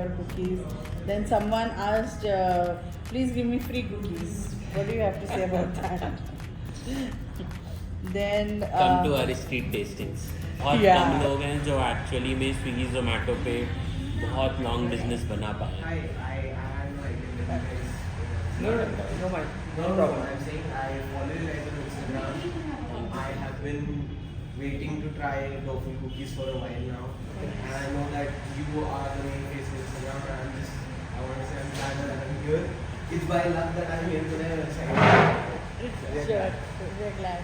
butter cookies. Then someone asked, please give me free cookies. What do you have to say about that? Then come to our street testings. बहुत Yeah. कम लोग हैं जो actually में स्विगी जोमेटो पे बहुत long business बना पाए. I had no idea. No mind. No problem. I'm saying I follow you guys on Instagram. I have been waiting to try tofu cookies for a while now, and I know that you are the main face of Instagram. And I want to say I'm glad that I'm here. It's by luck that I'm here today. I'm excited. sure, we're glad.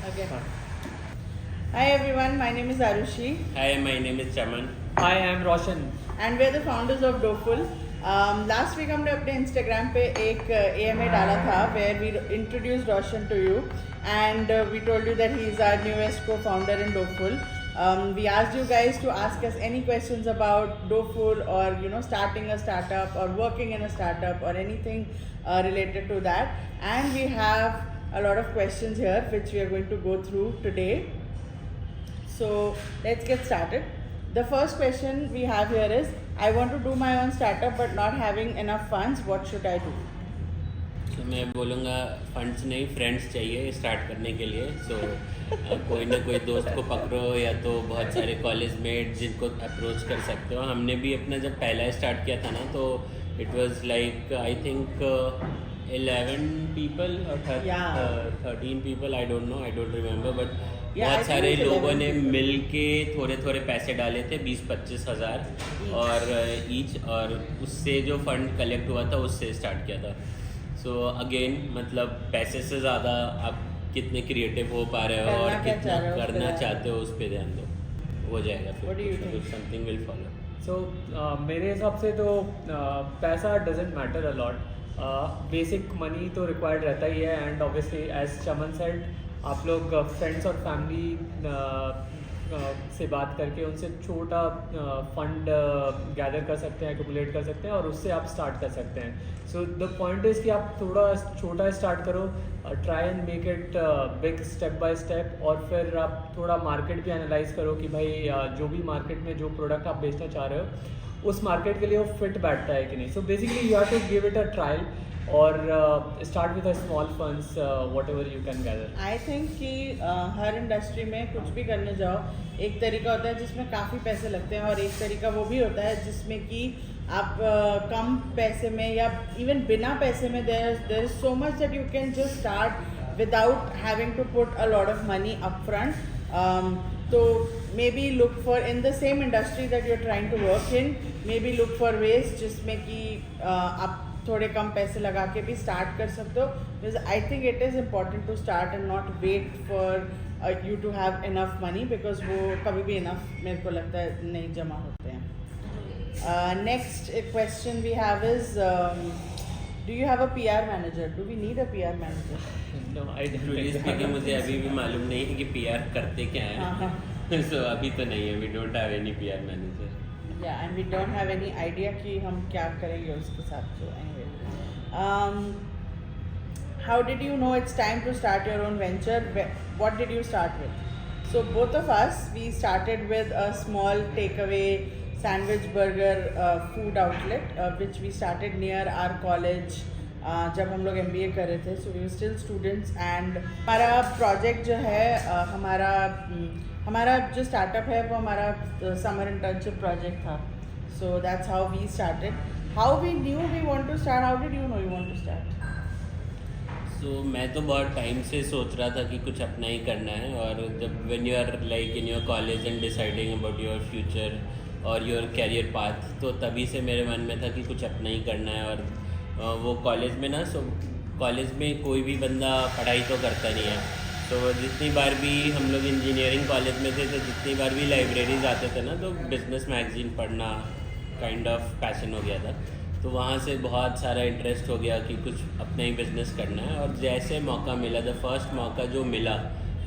Okay. Hi everyone, my name is Arushi. Hi, my name is Chaman. I am Roshan. And we are the founders of Doughful. Last week हमने अपने Instagram पे एक AMA डाला था where we introduced Roshan to you and we told you that he is our newest cofounder in Doughful. We asked you guys to ask us any questions about Doful or starting a startup or working in a startup or anything related to that, and we have a lot of questions here which we are going to go through today. So let's get started. The first question we have here is, I want to do my own startup but not having enough funds. What should I do? तो मैं बोलूँगा funds नहीं, friends चाहिए start करने के लिए. सो कोई ना कोई दोस्त को पकड़ो या तो बहुत सारे कॉलेज मेट जिनको अप्रोच कर सकते हो. हमने भी अपना जब पहला स्टार्ट किया था ना तो it was like I think 11 people or 13 people, I don't know, I don't remember, but Yeah, I बहुत think सारे it's 11 लोगों ने people. मिल के थोड़े थोड़े पैसे डाले थे, 20-25 हज़ार और ईच, और उससे जो फंड कलेक्ट हुआ था उससे स्टार्ट किया था. सो अगेन मतलब पैसे से ज़्यादा आप कितने क्रिएटिव हो पा रहे हो और करना क्या कितना चाह रहे हो, उस पे करना ध्यान चाहते हो उस पर ध्यान दो, हो जाएगा What do you फिर think? Something will follow. So मेरे हिसाब से तो पैसा doesn't matter a lot. Basic money तो रिक्वायर्ड रहता ही है, and obviously as Chaman said, आप लोग फ्रेंड्स और फैमिली से बात करके उनसे छोटा फंड गैदर कर सकते हैं, एक्यूमुलेट कर सकते हैं और उससे आप स्टार्ट कर सकते हैं. सो द पॉइंट इज़ कि आप थोड़ा छोटा स्टार्ट करो, try and make it big step by step, और फिर आप थोड़ा मार्केट भी एनालाइज करो कि भाई जो भी मार्केट में जो प्रोडक्ट आप बेचना चाह रहे हो उस मार्केट के लिए वो फिट बैठता है कि नहीं. So basically you have to give it a trial और start with a small funds whatever you can gather. I think कि हर इंडस्ट्री में कुछ भी करने जाओ, एक तरीका होता है जिसमें काफ़ी पैसे लगते हैं और एक तरीका वो भी होता है जिसमें कि आप कम पैसे में या इवन बिना पैसे में there is so much that you can just start without having to put a lot of money upfront. तो maybe look for in the same industry that you are trying to work in, maybe look for ways जिसमें कि आप थोड़े कम पैसे लगा के भी start कर सकते हो. Because I think it is important to start and not wait for you to have enough money, because वो कभी भी इनफ मेरे को लगता है नहीं जमा होते हैं. Next question we have is, do you have a PR manager? Do we need a PR manager? No I truly speaking मुझे अभी भी मालूम नहीं है कि PR करते क्या हाँ, है. हाँ. सो अभी तो नहीं है, we don't have any PR manager. Yeah, and we don't have any idea कि हम क्या करेंगे उसके साथ. So anyway, how did you know it's time to start your own venture? What did you start with? So both of us, we started with a small takeaway sandwich burger food outlet which we started near our college जब हम लोग MBA कर रहे थे. So we were still students and हमारा project जो है हमारा जो स्टार्टअप है वो हमारा समर इंटर्नशिप प्रोजेक्ट था. So that's how we started. How we knew we want to start? How did you know you want to start? So मैं तो बहुत टाइम से सोच रहा था कि कुछ अपना ही करना है. और जब when you are like in your college and deciding about your future और योर कैरियर पाथ, तो तभी से मेरे मन में था कि कुछ अपना ही करना है. और वो कॉलेज में ना, सो कॉलेज में कोई भी बंदा पढ़ाई तो करता नहीं है. तो जितनी बार भी हम लोग इंजीनियरिंग कॉलेज में थे तो जितनी बार भी लाइब्रेरी जाते थे ना, तो बिज़नेस मैगज़ीन पढ़ना काइंड ऑफ पैशन हो गया था. तो वहाँ से बहुत सारा इंटरेस्ट हो गया कि कुछ अपना ही बिज़नेस करना है. और जैसे मौका मिला, द फर्स्ट मौका जो मिला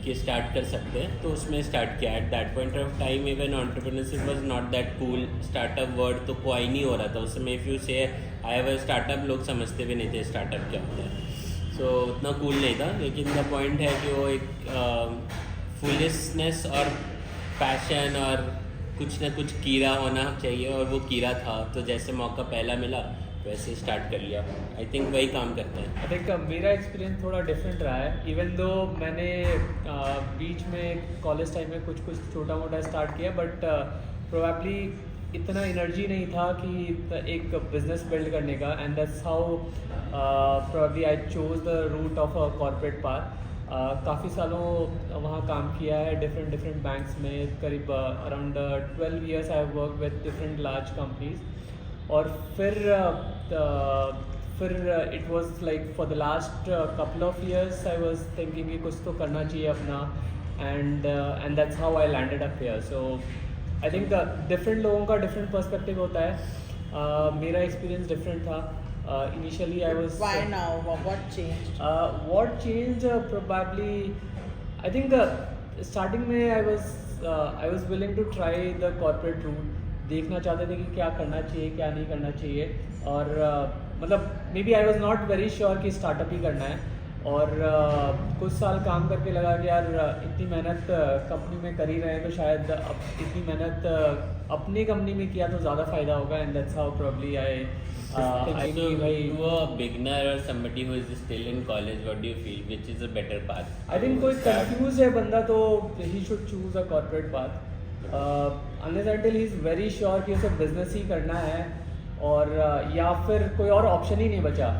कि स्टार्ट कर सकते हैं, तो उसमें स्टार्ट किया. At that point of time even entrepreneurship was not that cool. Startup word तो कोई नहीं हो रहा था उस समय. इफ़ यू से आई हैव अ स्टार्टअप, लोग समझते भी नहीं थे स्टार्टअप क्या होता है. सो उतना कूल नहीं था. लेकिन द पॉइंट है कि वो एक फुलिशनेस और पैशन और कुछ ना कुछ कीड़ा होना चाहिए और वो कीड़ा था, तो जैसे मौका पहला मिला वैसे स्टार्ट कर लिया। आई थिंक वही काम करते हैं। आई थिंक मेरा एक्सपीरियंस थोड़ा डिफरेंट रहा है। इवन दो मैंने बीच में कॉलेज टाइम में कुछ छोटा मोटा स्टार्ट किया, बट प्रोबेबली इतना एनर्जी नहीं था कि एक बिजनेस बिल्ड करने का, and that's how probably I chose the route of a corporate path. काफ़ी सालों वहाँ काम किया है डिफरेंट बैंक्स में, करीब around 12 years I have work with different large companies. और फिर it was like for the last couple of years I was thinking कि कुछ तो करना चाहिए अपना, and that's how I landed up here. So I think different लोगों का डिफरेंट पर्सपेक्टिव होता है। मेरा एक्सपीरियंस डिफरेंट था। Initially I was Why now? What changed? What changed? Probably I think starting में I was willing to try the corporate route। देखना चाहते थे कि क्या करना चाहिए क्या नहीं करना चाहिए, और मतलब maybe I was not very sure कि स्टार्टअप ही करना है। और कुछ साल काम करके लगा कि यार इतनी मेहनत कंपनी में कर ही रहे हैं, तो शायद इतनी मेहनत अपनी कंपनी में किया तो ज़्यादा फ़ायदा होगा, and that's how probably I To a beginner or somebody who is still in college, what do you feel? Which is a better path? I think कोई कंफ्यूज है बंदा तो he should choose a corporate path, unless until he is very sure कि उसे business ही करना है, और या फिर कोई और ऑप्शन ही नहीं बचा,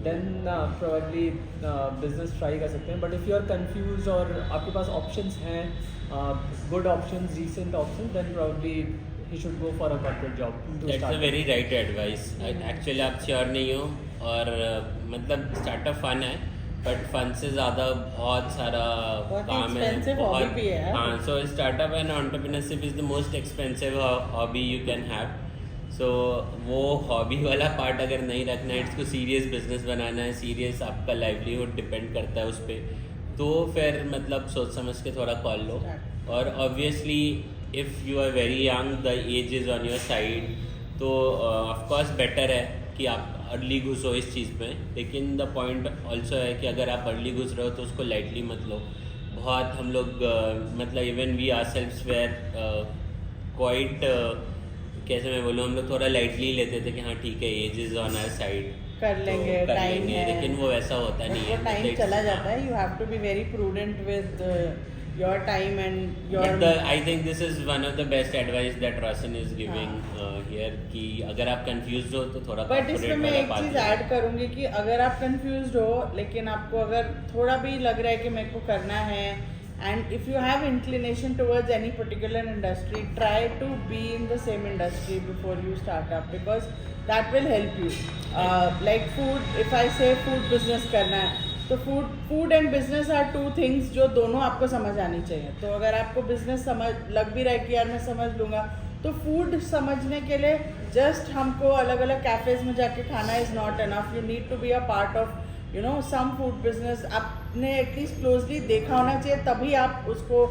देन प्रोबेबली बिजनेस ट्राई कर सकते हैं। But if you are confuse और आपके पास ऑप्शंस हैं, good options, decent options, then probably he should go for a corporate job to That's start a very right advice. Actually आप sure नहीं हो, और मतलब स्टार्टअप फन है, बट फन से ज़्यादा बहुत सारा बहुत काम है, expensive hobby भी है। हाँ। So startup and entrepreneurship is the most expensive hobby you can have. So वो हॉबी वाला पार्ट अगर नहीं रखना है, इसको सीरियस बिजनेस बनाना है, सीरियस आपका लाइवलीहुड डिपेंड करता है उस पर, तो फिर मतलब सोच समझ के थोड़ा कॉल लो। और obviously if you are very young, the age is on your side, तो ऑफकोर्स बेटर है कि आप अर्ली घुसो इस चीज़ में। लेकिन द पॉइंट ऑल्सो है कि अगर आप अर्ली घुस रहे हो तो उसको लाइटली मत लो। बहुत हम लोग मतलब even we are selves were quite, कैसे मैं बोलूँ, हम लोग थोड़ा लाइटली लेते थे कि हाँ ठीक है age is on our side, कर लेंगे, कर टाइम लेंगे, है, लेकिन वो वैसा होता नहीं है। टाइम चला जाता है। You have to be very prudent with your time and your I think this is one of the best advice that Roshan is giving here, कि अगर आप confused हो तो थोड़ा बट इसमें मैं एक चीज़ ऐड करूँगी कि अगर आप कंफ्यूज्ड हो, लेकिन आपको अगर थोड़ा भी लग रहा है कि मेरे को करना है, and if you have inclination towards any particular industry, try to be in the same industry before you start up, because that will help you. Like food, if I say food business करना है, तो food and business are two things जो दोनों आपको समझ आनी चाहिए। तो अगर आपको बिजनेस समझ लग भी रहा है कि यार मैं समझ लूँगा, तो फूड समझने के लिए जस्ट हमको अलग अलग कैफ़ेज़ में जाके खाना is not enough. You need to be a part of you know some food business. आपने एटलीस्ट क्लोजली देखा होना चाहिए, तभी आप उसको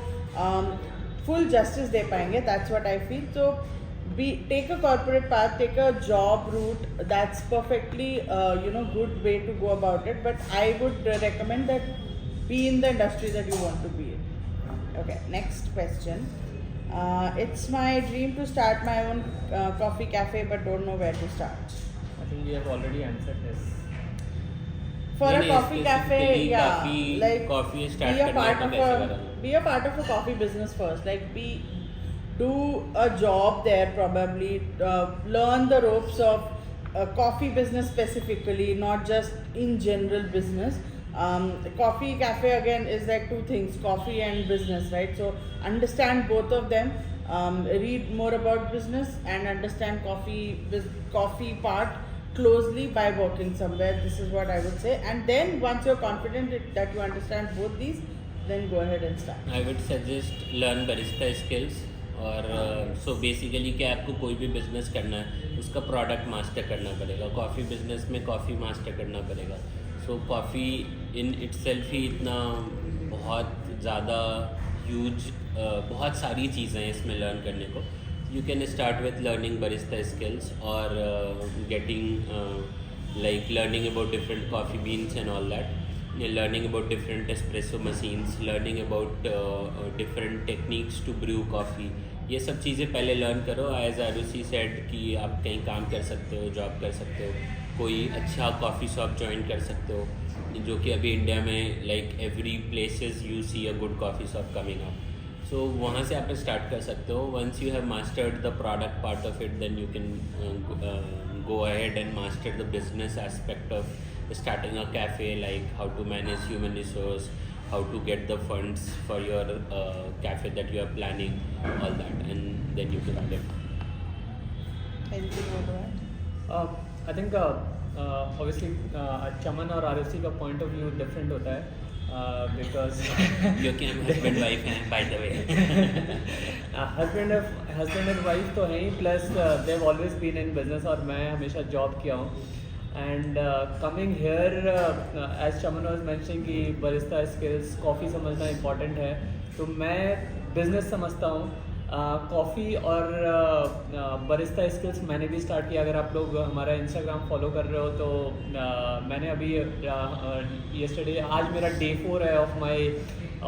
फुल जस्टिस दे पाएंगे। That's what I feel. तो take a corporate path, take a job route, that's perfectly good way to go about it, but I would recommend that be in the industry that you want to be in. Okay, next question. It's my dream to start my own coffee cafe, but don't know where to start. I think we have already answered this. For a coffee cafe, yeah, like coffee be start a part of a coffee business first, like do a job there, probably learn the ropes of coffee business specifically, not just in general business. Coffee cafe again is like two things, coffee and business, right? So understand both of them, read more about business and understand coffee part closely by working somewhere. This is what I would say. And then once you're confident that you understand both these, then go ahead and start. I would suggest learn barista skills। और so basically क्या आपको कोई भी business करना है उसका product master करना पड़ेगा। कॉफ़ी बिज़नेस में कॉफ़ी मास्टर करना पड़ेगा। सो कॉफ़ी इन इटसेल्फ ही इतना बहुत ज़्यादा ह्यूज, बहुत सारी चीज़ें हैं इसमें लर्न करने को। You can start with learning barista skills और getting like learning about different coffee beans and all that, learning about different espresso machines, learning about different techniques to brew coffee, ये सब चीज़ें पहले लर्न करो. As Arushi said कि आप कहीं काम कर सकते हो, जॉब कर सकते हो, कोई अच्छा कॉफ़ी शॉप ज्वाइन कर सकते हो, जो कि अभी इंडिया में like every places you see a good coffee shop coming up. So वहाँ से आप स्टार्ट कर सकते हो. Once you have mastered the product part of it, then you can go ahead and master the business aspect of starting a cafe, like how to manage human resource, how to get the funds for your cafe that you are planning, all that, and then you can live. Anything more to add? I think obviously चमन और आरुषि का point of view different होता है because क्योंकि हम husband wife हैं, by the way. Husband and wife तो हैं ही, plus Dev always been in business और मैं हमेशा जॉब किया हूँ. And coming here as Chaman was mentioning कि बरिस्ता स्किल्स, कॉफ़ी समझना इम्पॉर्टेंट है, तो मैं बिजनेस समझता हूँ. कॉफ़ी और बरिस्ता स्किल्स मैंने भी स्टार्ट किया. अगर आप लोग हमारा इंस्टाग्राम फॉलो कर रहे हो तो मैंने अभी येस्टरडे, आज मेरा डे 4 है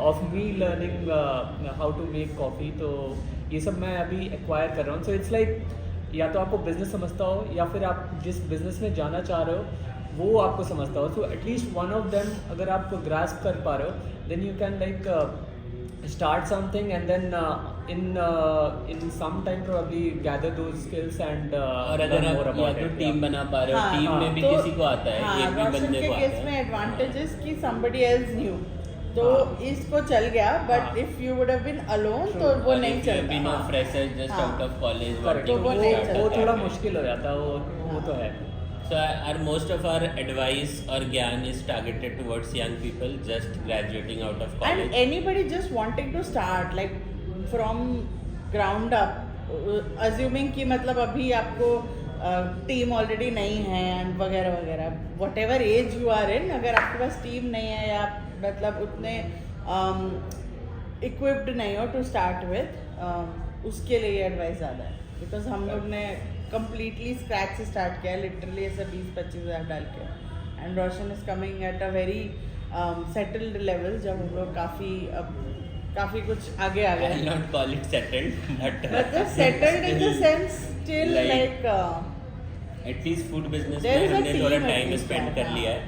of me learning how to make coffee. तो ये सब मैं अभी एक्वायर कर रहा हूँ. सो इट्स लाइक या तो आपको बिज़नेस समझता हो या फिर आप जिस बिज़नेस में जाना चाह रहे हो वो आपको समझता हो. So at least one of them अगर आप ग्रास्प कर पा रहे हो, then you can like start something and then in some time probably gather those skills and और अगर आप या तो टीम बना पा रहे हो, टीम में भी तो किसी को आता है, एक भी बंदे को आता केस में है. एडवांटेजेस कि somebody else knew, तो इसको चल गया. But if you would have been alone तो वो नहीं चलता. Being of fresher just out of college, तो वो नहीं चलता. वो थोड़ा मुश्किल हो जाता है, वो तो है. So our most of our advice or gyan is targeted towards young people just graduating out of college. And anybody just wanting to start like from ground up, assuming कि मतलब अभी आपको टीम ऑलरेडी नहीं है and वगैरह वगैरह, whatever as you are in, अगर आपके पास टीम नहीं है या मतलब उतने इक्विप्ड नहीं हो टू स्टार्ट विथ, उसके लिए एडवाइस ज़्यादा है. बिकॉज हम लोग ने completely scratch से स्टार्ट किया, लिटरली ऐसे 20-25 हज़ार डाल के. And Roshan is coming at a very settled level, जब हम लोग काफ़ी कुछ आगे आ गए. I'll not call it settled, but settled in the sense still like at least food business there में is a हमने team थोड़ा at टाइम least, स्पेंड कर हाँ. लिया है,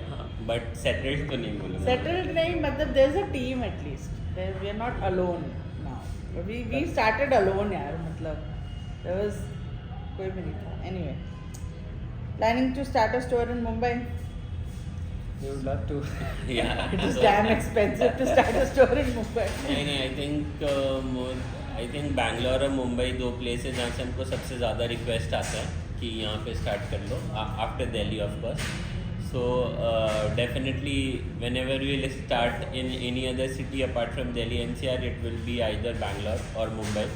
बट सेटल्ड तो नहीं बोलूँगा. settled नहीं, मतलब there is a team at least. We are not alone now. We started alone यार, मतलब there was कोई भी नहीं था. Anyway, planning to start a store in Mumbai. You would love to. Yeah. It is damn expensive to start a store in Mumbai. नहीं, I think Bangalore और मुंबई दो place है जहाँ से हमको सबसे ज़्यादा रिक्वेस्ट आता है कि यहाँ पे स्टार्ट कर लो, after Delhi of course. So definitely whenever we will start in any other city apart from Delhi NCR, it will be either Bangalore और मुंबई.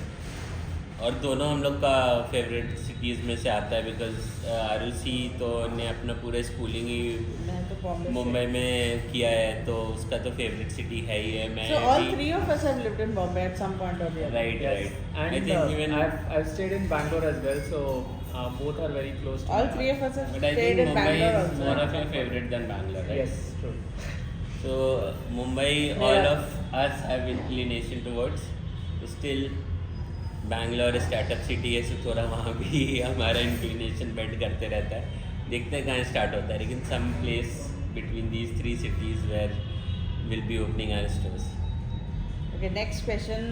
और दोनों हम लोग का फेवरेट सिटीज़ में से आता है, बिकॉज आरुषि तो ने अपना पूरा स्कूलिंग ही मैं तो बॉम्बे मुंबई में किया है, तो उसका तो फेवरेट सिटी है ही है. मैं So all three of us have lived in Bombay at some point or the other. Right Yes. I And think even I've stayed in Bangalore as well, so both are very close to All me. three of us have but I stayed think in Mumbai Bangalore is more also. Of your favourite then Bangalore, right? Yes, true. So Mumbai, all of us have inclination towards. Still, Bangalore startup city है, सो थोड़ा वहाँ भी हमारा inclination bend करते रहता है. देखते हैं कहाँ स्टार्ट होता है, लेकिन some place between these 3 cities where will be opening our stores. Okay, next question.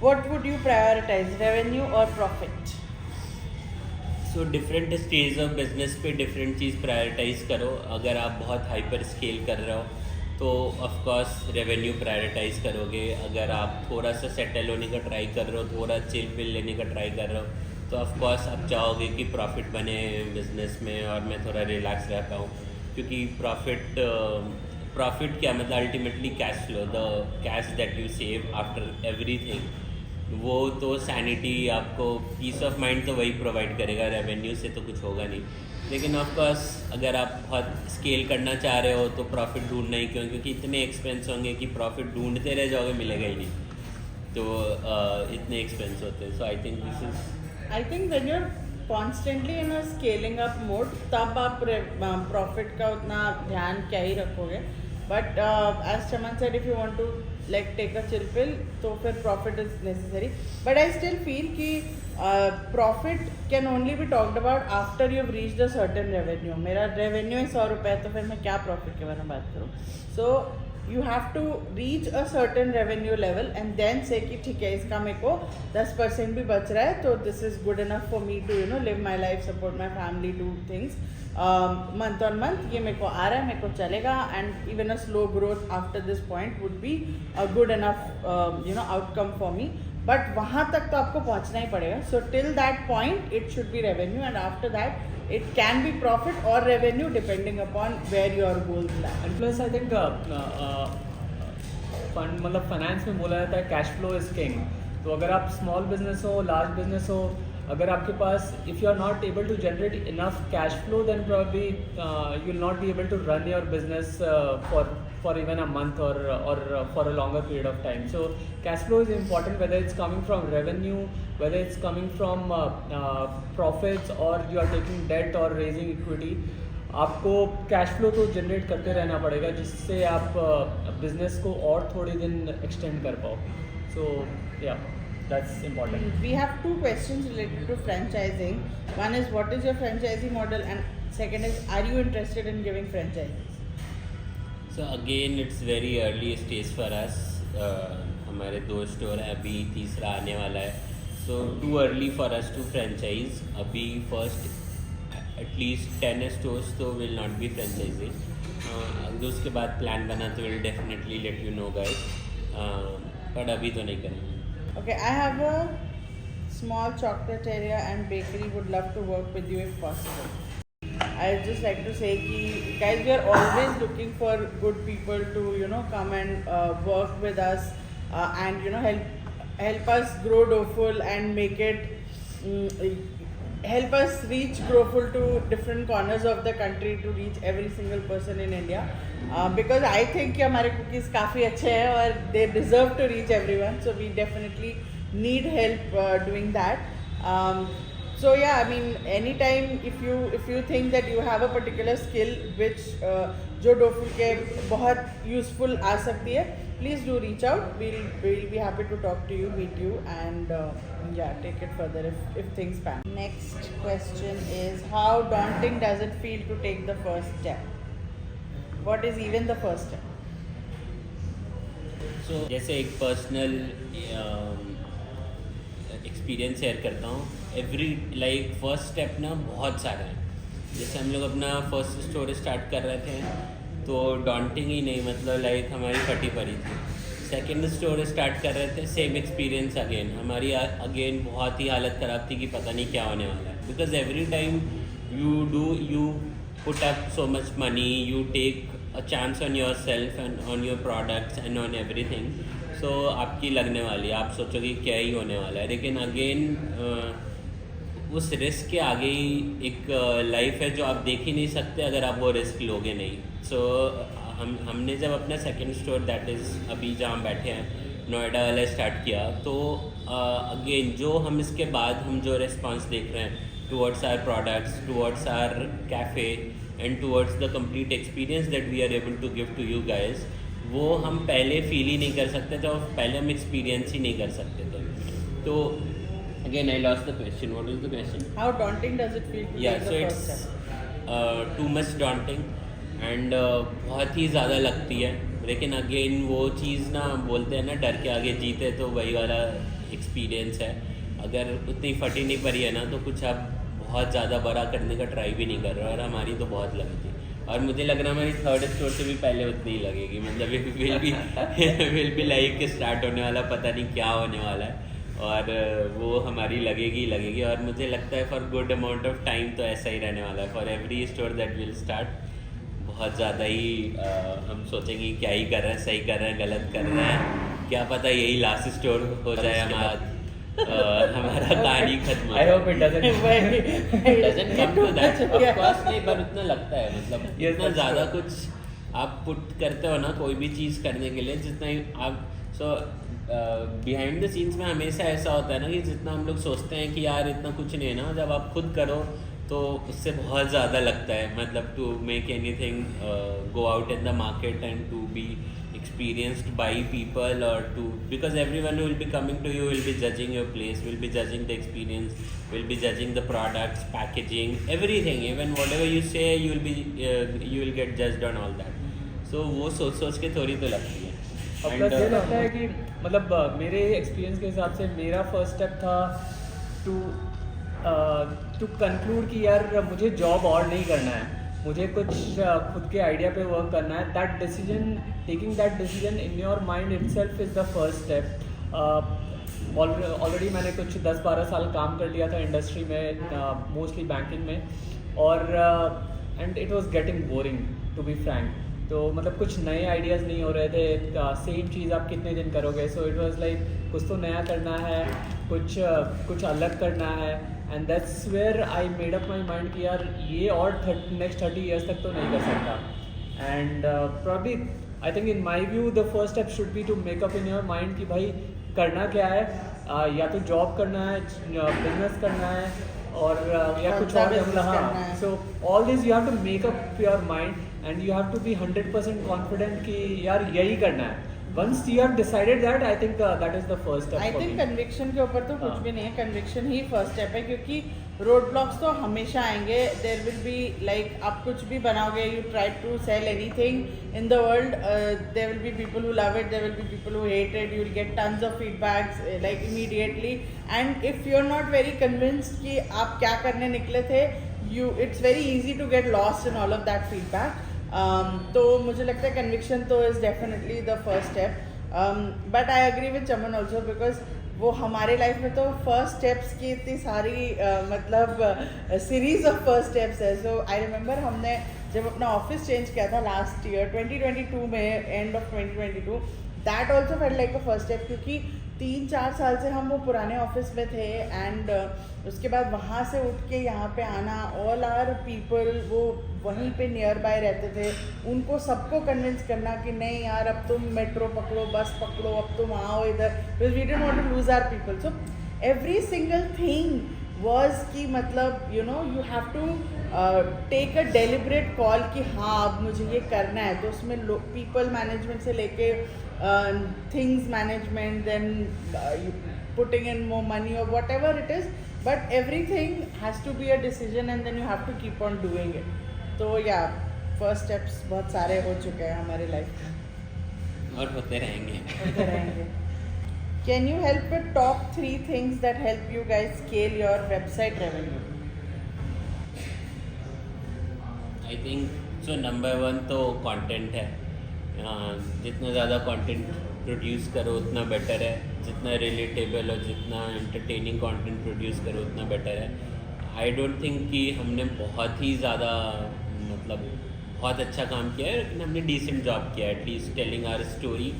What would you prioritize, revenue or profit? So different stage of business पे डिफरेंट चीज़ प्रायोरिटाइज करो. अगर आप बहुत हाइपर स्केल कर रहे हो तो ऑफ कोर्स रेवेन्यू प्रायोरिटाइज करोगे. अगर आप थोड़ा सा सेटल होने का ट्राई कर रहे हो, थोड़ा चिल पिल लेने का ट्राई कर रहे हो, तो ऑफ कोर्स आप चाहोगे कि प्रॉफिट बने बिजनेस में और मैं थोड़ा रिलैक्स रह पाऊँ. क्योंकि प्रॉफिट क्या मतलब ultimately cash flow, the cash that you save after everything, वो तो सैनिटी, आपको पीस ऑफ माइंड तो वही प्रोवाइड करेगा. रेवेन्यू से तो कुछ होगा नहीं. लेकिन ऑफ कोर्स अगर आप बहुत स्केल करना चाह रहे हो तो प्रॉफिट ढूंढना ही क्यों, क्योंकि इतने एक्सपेंस होंगे कि प्रॉफिट ढूंढते रह जाओगे, मिलेगा ही नहीं. तो इतने एक्सपेंस होते हैं. So I think this is, I think when you're constantly in a scaling up mode, तब आप प्रॉफिट का उतना ध्यान क्या ही रखोगे. But as Chaman said, if you want to like take a chill pill, तो फिर profit is necessary. But I still feel कि profit can only be talked about after you've reached a certain revenue. मेरा revenue है 100 रुपये, तो फिर मैं क्या profit के बारे में बात करूँ? So you have to reach a certain revenue level and then say कि ठीक है, इसका मेरे को 10% भी बच रहा है, तो this is good enough for me to live my life, support my family, do things month on month. ये मेरे को आ रहा है, मेरे को चलेगा, and even a slow growth after this point would be a good enough outcome for me. But वहाँ तक तो आपको पहुँचना ही पड़ेगा. So till that point it should be revenue, and after that it can be profit or revenue depending upon where your goals lie. And plus I think मतलब finance में बोला जाता है कैश फ्लो इज किंग. तो अगर आप small business हो, large business हो, अगर आपके पास if you are not able to generate enough cash flow, then probably you will not be able to run your business for even a month or for a longer period of time. So cash flow is important, whether it's coming from revenue, whether it's coming from profits, or you are taking debt or raising equity. आपको cash flow तो generate करते रहना पड़ेगा, जिससे आप business को और थोड़े दिन एक्सटेंड कर पाओ. सो या that's important. We have two questions related to franchising. One is what is your franchising model, and second is are you interested in giving franchises? So again it's very early stage for us. हमारे 2 store हैं, अभी तीसरा आने वाला है. So too early for us to franchise. अभी first at least 10 stores तो will not be franchising. अगर उसके बाद प्लान बना तो will definitely let you know guys. पर अभी तो नहीं करेंगे. Okay, I have a small chocolate area and bakery. Would love to work with you if possible. I'd just like to say कि guys, we are always looking for good people to come and work with us and help us grow Doful and make it help us reach Growful to different corners of the country, to reach every single person in India, because I think कि हमारे cookies काफ़ी अच्छे हैं और they deserve to reach everyone. So we definitely need help doing that. So yeah, I mean anytime if you think that you have a particular skill which जो Doful के बहुत useful आ सकती है, please do reach out. We'll be happy to talk to you, meet you, and take it further if things pan. Next question is, how daunting does it feel to take the first step? What is even the first step? So जैसे एक personal experience share करता हूँ. First step ना बहुत सारे हैं. जैसे हम लोग अपना फर्स्ट स्टोर स्टार्ट कर रहे थे तो डॉन्टिंग ही नहीं, मतलब हमारी फटी पड़ी थी. सेकंड स्टोर स्टार्ट कर रहे थे, सेम एक्सपीरियंस अगेन. हमारी अगेन बहुत ही हालत ख़राब थी कि पता नहीं क्या होने वाला है. Because every time you put up so much money, you take a chance on yourself and on your products and on everything. So आपकी लगने वाली है, आप सोचोगे क्या ही होने वाला है. लेकिन अगेन उस रिस्क के आगे ही एक लाइफ है जो आप देख ही नहीं सकते अगर आप वो रिस्क लोगे नहीं. सो हमने जब अपना सेकंड स्टोर, दैट इज़ अभी जहाँ बैठे हैं नोएडा वाला, स्टार्ट किया, तो अगेन जो हम इसके बाद हम जो रिस्पॉन्स देख रहे हैं towards our products, towards our cafe and towards the complete experience that we are able to give to you guys, वो हम पहले फील ही नहीं कर सकते थे और पहले हम एक्सपीरियंस ही नहीं कर सकते थे. तो again I lost the question. What was the question? How daunting does it feel to take the first step? Too much daunting and बहुत ही ज़्यादा लगती है. लेकिन अगेन वो चीज़ ना बोलते हैं ना, डर के आगे जीते, तो वही वाला एक्सपीरियंस है. अगर उतनी फटी नहीं पड़ी है ना तो कुछ आप बहुत ज़्यादा बड़ा करने का ट्राई भी नहीं कर रहे. और हमारी तो बहुत लगी थी और मुझे लग रहा है हमारी थर्ड स्टोर से भी पहले उतनी ही लगेगी. मतलब विल बी लाइक स्टार्ट होने वाला, पता नहीं क्या होने वाला है, और वो हमारी लगेगी. और मुझे लगता है for good amount of time तो ऐसा ही रहने वाला है. For every store that will start बहुत ज़्यादा ही हम सोचेंगे क्या ही कर रहे हैं, सही कर रहे हैं, गलत कर रहे हैं, क्या पता यही लास्ट स्टोर हो जाए हमारा कहानी खत्म. I hope it doesn't. It doesn't come to that. Of course नहीं, पर उतना लगता है, मतलब इतना ज़्यादा कुछ आप पुट करते हो ना कोई भी चीज़ करने के लिए, जितना ही आप बिहाइंड द सीन्स में हमेशा ऐसा होता है ना कि जितना हम लोग सोचते हैं कि यार इतना कुछ नहीं है ना, जब आप खुद करो तो उससे बहुत ज़्यादा लगता है. मतलब to make anything, go out in the market and to be experienced by people, or to, because everyone who will be coming to you will be judging your place, will be judging the experience, will be judging the products, packaging, everything. Even whatever you say, you will get judged on all that. So वो सोच के थोड़ी तो लगती है. और plus ये लगता है कि मतलब मेरे एक्सपीरियंस के हिसाब से मेरा फर्स्ट स्टेप था टू कंक्लूड कि यार मुझे जॉब और नहीं करना है, मुझे कुछ खुद के आइडिया पे वर्क करना है. That decision, taking that decision in your mind itself is the first step. Already मैंने कुछ 10-12 साल काम कर लिया था इंडस्ट्री में, मोस्टली बैंकिंग में, और and it was getting boring to be frank. तो मतलब कुछ नए आइडियाज़ नहीं हो रहे थे, सेम चीज़ आप कितने दिन करोगे. सो इट वाज लाइक कुछ तो नया करना है, कुछ अलग करना है. And that's where I made up my mind कि यार ये और नेक्स्ट 30 ईयर्स तक तो नहीं कर सकता. And probably I think in my view the first step should be to make up in your mind कि भाई करना क्या है. या तो जॉब करना है, बिजनेस करना है, और या कुछ और. हाँ, so all this you have to make up your mind and you have to be 100% confident कि यार यही करना है. Once you have decided that, I think that is the first step. I think conviction के ऊपर तो कुछ भी नहीं है, conviction ही first step है, क्योंकि रोड ब्लॉक्स तो हमेशा आएंगे. There will be like आप कुछ भी बनाओगे, you try to sell anything in the world, there will be people who love it, there will be people who hate it, you will get tons of feedbacks like immediately. And if you're not very convinced कि आप क्या करने निकले थे, it's very easy to get lost in all of that feedback. तो मुझे लगता है कन्विक्शन तो is definitely the first step. But I agree with Chaman also, because वो हमारे लाइफ में तो फर्स्ट स्टेप्स की इतनी सारी मतलब सीरीज ऑफ फर्स्ट स्टेप्स है. सो आई रिमेंबर हमने जब अपना ऑफिस चेंज किया था लास्ट ईयर 2022 में, end of 2022, that also felt like a first step, क्योंकि 3-4 साल से हम वो पुराने ऑफिस में थे. एंड उसके बाद वहाँ से उठ के यहाँ पे आना, ऑल आर पीपल वो वहीं पे नियर बाय रहते थे, उनको सबको कन्विंस करना कि नहीं यार अब तुम मेट्रो पकड़ो, बस पकड़ो, अब तुम आओ इधर, because we didn't want to lose our people. So every single thing was कि मतलब you know you have to take a deliberate call कि हाँ अब मुझे ये करना है. तो उसमें पीपल मैनेजमेंट से लेके things management, then putting in more money or whatever it is, but everything has to be a decision and then you have to keep on doing it. So yeah, first steps बहुत सारे हो चुके हैं हमारे life में और होते रहेंगे. Can you help with top 3 things that help you guys scale your website revenue? I think so number 1 तो content है. जितना ज़्यादा कंटेंट प्रोड्यूस करो उतना बेटर है. जितना रिलेटेबल और जितना एंटरटेनिंग कंटेंट प्रोड्यूस करो उतना बेटर है. आई डोंट थिंक कि हमने बहुत ही ज़्यादा मतलब बहुत अच्छा काम किया है, लेकिन हमने डिसेंट जॉब किया है at least telling our story,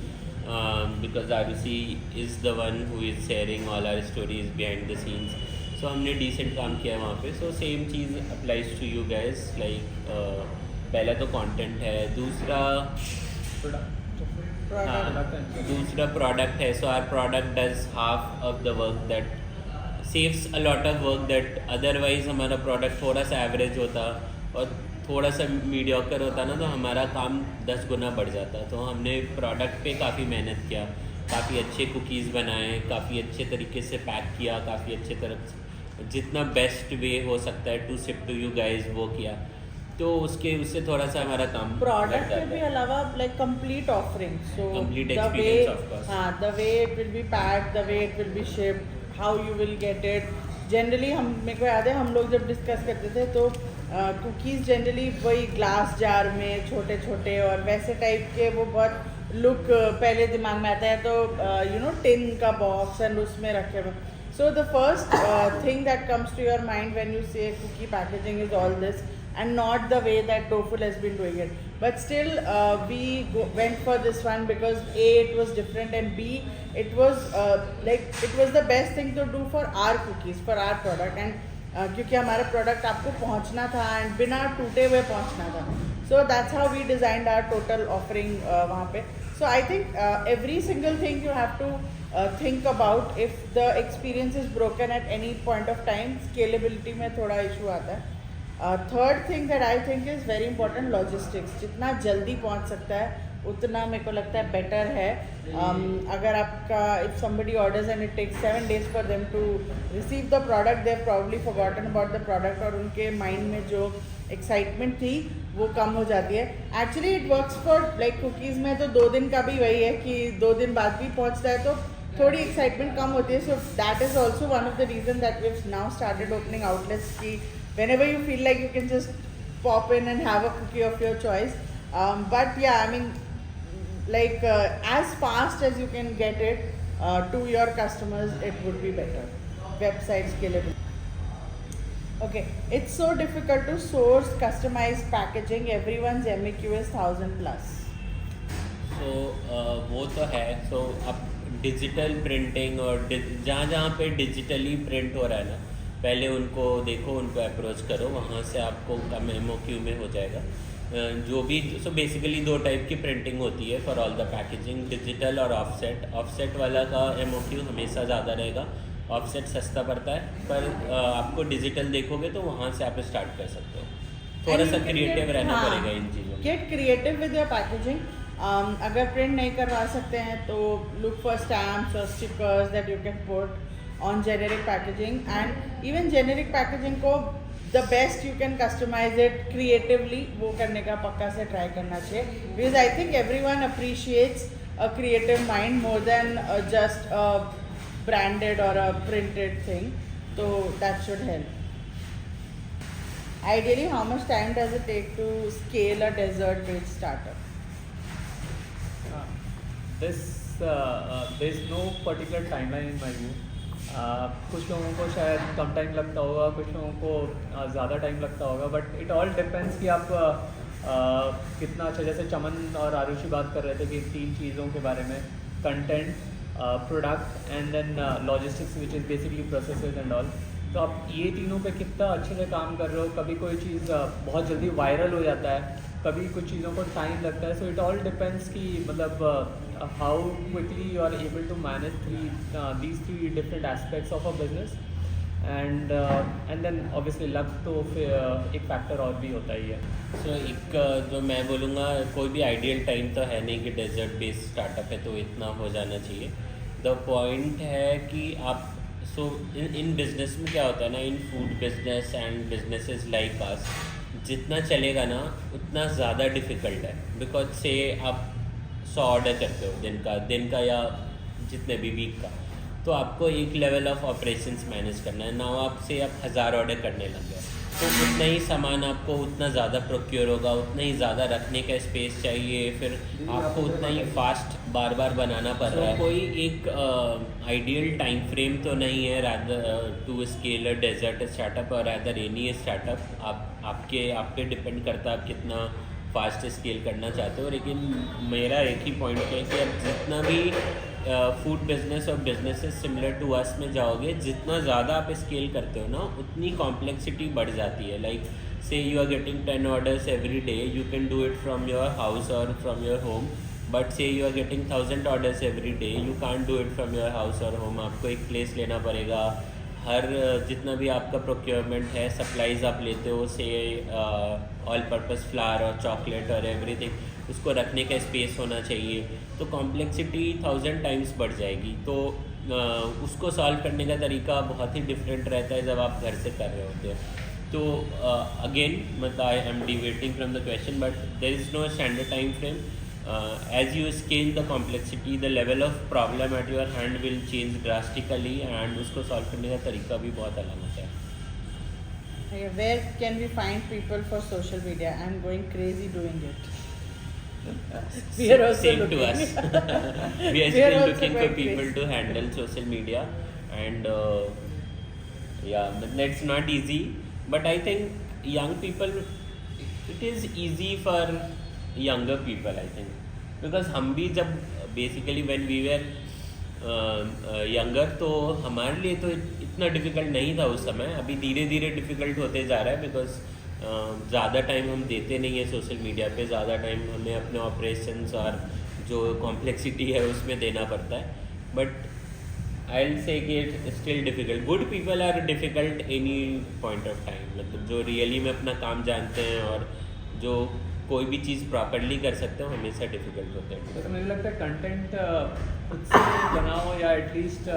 because Arushi is the one who is sharing all our stories behind the scenes. So हमने डिसेंट काम किया है वहाँ पे. सो सेम चीज़ applies to you guys. Like पहला तो कंटेंट है, दूसरा दूसरा प्रोडक्ट है. So our product does half of the work that saves a lot of work that otherwise हमारा प्रोडक्ट थोड़ा सा एवरेज होता और थोड़ा सा मीडियोकर होता ना, तो हमारा काम 10 गुना बढ़ जाता. तो हमने प्रोडक्ट पे काफ़ी मेहनत किया, काफ़ी अच्छे कुकीज़ बनाए, काफ़ी अच्छे तरीके से पैक किया, काफ़ी अच्छे तरह जितना बेस्ट वे हो सकता है to ship to you guys वो किया. तो उससे थोड़ा सा हमारा काम प्रोडक्ट के भी अलावा like complete offering. So complete experience of course. हाँ, the way it will be packed, the way it will be shipped, how you will get it. Generally हम, मेरे को याद है हम लोग जब डिस्कस करते थे तो कुकीज़ जनरली वही ग्लास जार में छोटे छोटे और वैसे टाइप के वो बहुत लुक पहले दिमाग में आता है. तो यू नो टिन का बॉक्स एंड उसमें रखे हुए. So the first thing that comes to your mind when you say cookie packaging is all this, and not the way that Doful has been doing it. But still we went for this one because A, it was different, and B, it was like it was the best thing to do for our cookies, for our product. And क्योंकि हमारा product आपको पहुंचना था and बिना टूटे हुए पहुंचना था. So that's how we designed our total offering वहाँ पे. So I think every single thing you have to think about. If the experience is broken at any point of time, scalability में थोड़ा issue आता है. Third thing that I think is very important, logistics. जितना जल्दी पहुंच सकता है उतना मेरे को लगता है बेटर है. अगर आपका if somebody orders and it takes 7 days for them to receive the product, they've probably forgotten about the product और उनके mind में जो एक्साइटमेंट थी वो कम हो जाती है. Actually it works for like cookies में तो 2 दिन का भी वही है कि 2 दिन बाद भी पहुंचता है तो थोड़ी एक्साइटमेंट कम होती है. So that is also one of the reason that we have now started opening outlets की whenever you feel like you can just pop in and have a cookie of your choice. But yeah, I mean, like as fast as you can get it to your customers, it would be better. Website scalable. Okay, it's so difficult to source customized packaging. Everyone's MEQ is 1000 plus. So वो तो है. So अब digital printing और जहाँ जहाँ पे digitally print हो रहा है ना, पहले उनको देखो, उनको अप्रोच करो, वहाँ से आपको कम MOQ में हो जाएगा. जो भी सो बेसिकली 2 टाइप की प्रिंटिंग होती है for all the packaging, digital और ऑफसेट. ऑफसेट वाला का MOQ हमेशा ज़्यादा रहेगा. ऑफसेट सस्ता पड़ता है, पर आपको डिजिटल देखोगे तो वहाँ से आप स्टार्ट कर सकते हो. थोड़ा सा क्रिएटिव रहना पड़ेगा इन चीज़ों में. Get creative with your packaging. अगर प्रिंट नहीं करवा सकते हैं तो लुक फॉर स्टैम्प्स और stickers that you can put on generic packaging. And even generic packaging को the best you can customize it creatively, वो करने का पक्का से ट्राई करना चाहिए. Because I think everyone appreciates a creative mind more than just a branded or a printed thing, so that should help. Ideally, how much time does it take to scale a dessert based startup? There's no particular timeline in my view. कुछ लोगों को शायद कम time लगता होगा, कुछ लोगों को ज़्यादा टाइम लगता होगा, बट इट ऑल डिपेंड्स कि आप कितना अच्छा. जैसे चमन और आरुषि बात कर रहे थे कि 3 चीज़ों के बारे में, content, product and then logistics which is basically processes and all. तो आप ये तीनों पे कितना अच्छे से काम कर रहे हो. कभी कोई चीज़ बहुत जल्दी वायरल हो जाता है, कभी कुछ चीज़ों को टाइम लगता है. सो इट ऑल डिपेंड्स कि मतलब how quickly you are able to manage these 3 different aspects of a business. And then obviously luck तो फिर एक फैक्टर और भी होता ही है. सो एक जो मैं बोलूँगा, कोई भी आइडियल टाइम तो है नहीं कि डेजर्ट बेस्ड स्टार्टअप है तो इतना हो जाना चाहिए. द पॉइंट है कि आप इन बिजनेस में क्या होता है ना, इन food business and businesses like us, जितना चलेगा ना उतना ज़्यादा डिफ़िकल्ट है. बिकॉज से आप 100 ऑर्डर करते हो दिन का या जितने भी वीक का, तो आपको एक लेवल ऑफ ऑपरेशंस मैनेज करना है. नाउ आपसे आप 1000 ऑर्डर करने लग गए तो उतना ही सामान आपको उतना ज़्यादा प्रोक्योर होगा, उतना ही ज़्यादा रखने का स्पेस चाहिए, फिर आपको उतना ही फास्ट बार बार बनाना पड़ रहा है. कोई एक आइडियल टाइम फ्रेम तो नहीं है rather to scale a dessert startup और रादर एनी स्टार्टअप. आपके डिपेंड करता है आप कितना फास्ट स्केल करना चाहते हो. लेकिन मेरा एक ही पॉइंट है कि आप जितना भी फूड बिजनेस और बिजनेसेस सिमिलर टू अस में जाओगे, जितना ज़्यादा आप स्केल करते हो ना उतनी कॉम्प्लेक्सिटी बढ़ जाती है. Like say you are getting 10 orders every day, you can do it from your house और from your home. But say you are getting 1000 orders every day, you can't do it from your house और home. आपको एक place लेना पड़ेगा. हर जितना भी आपका procurement है, सप्लाईज आप लेते हो, से ऑल पर्पस फ्लावर और चॉकलेट और एवरीथिंग, उसको रखने का स्पेस होना चाहिए. तो कॉम्प्लेक्सिटी 1000 टाइम्स बढ़ जाएगी. तो उसको सॉल्व करने का तरीका बहुत ही डिफरेंट रहता है जब आप घर से कर रहे होते हैं. तो अगेन मतलब I am deviating from the question, but there is no standard time frame. as you scale the complexity, the level of problem at your hand will change drastically and उसको solve करने का तरीका भी बहुत अलग होता है. Where can we find people for social media? I'm going crazy doing it. We are also Same looking. to us. We are still looking for people to handle social media, and yeah, but that's not easy. But I think young people, it is easy for younger people, I think, because हम भी जब basically when we were younger तो हमारे लिए तो इतना difficult नहीं था उस समय. अभी धीरे धीरे डिफ़िकल्ट होते जा रहा है बिकॉज ज़्यादा टाइम हम देते नहीं है सोशल मीडिया पे. ज़्यादा टाइम हमें अपने ऑपरेशंस और जो कॉम्प्लेक्सिटी है उसमें देना पड़ता है. बट आई विल से कि it still difficult. Good people are difficult any point of time. मतलब जो रियली में अपना काम जानते हैं और जो कोई भी चीज़ प्रॉपरली कर सकते हो हमेशा डिफिकल्ट होता है। तो मुझे लगता है कंटेंट खुद से बनाओ या एटलीस्ट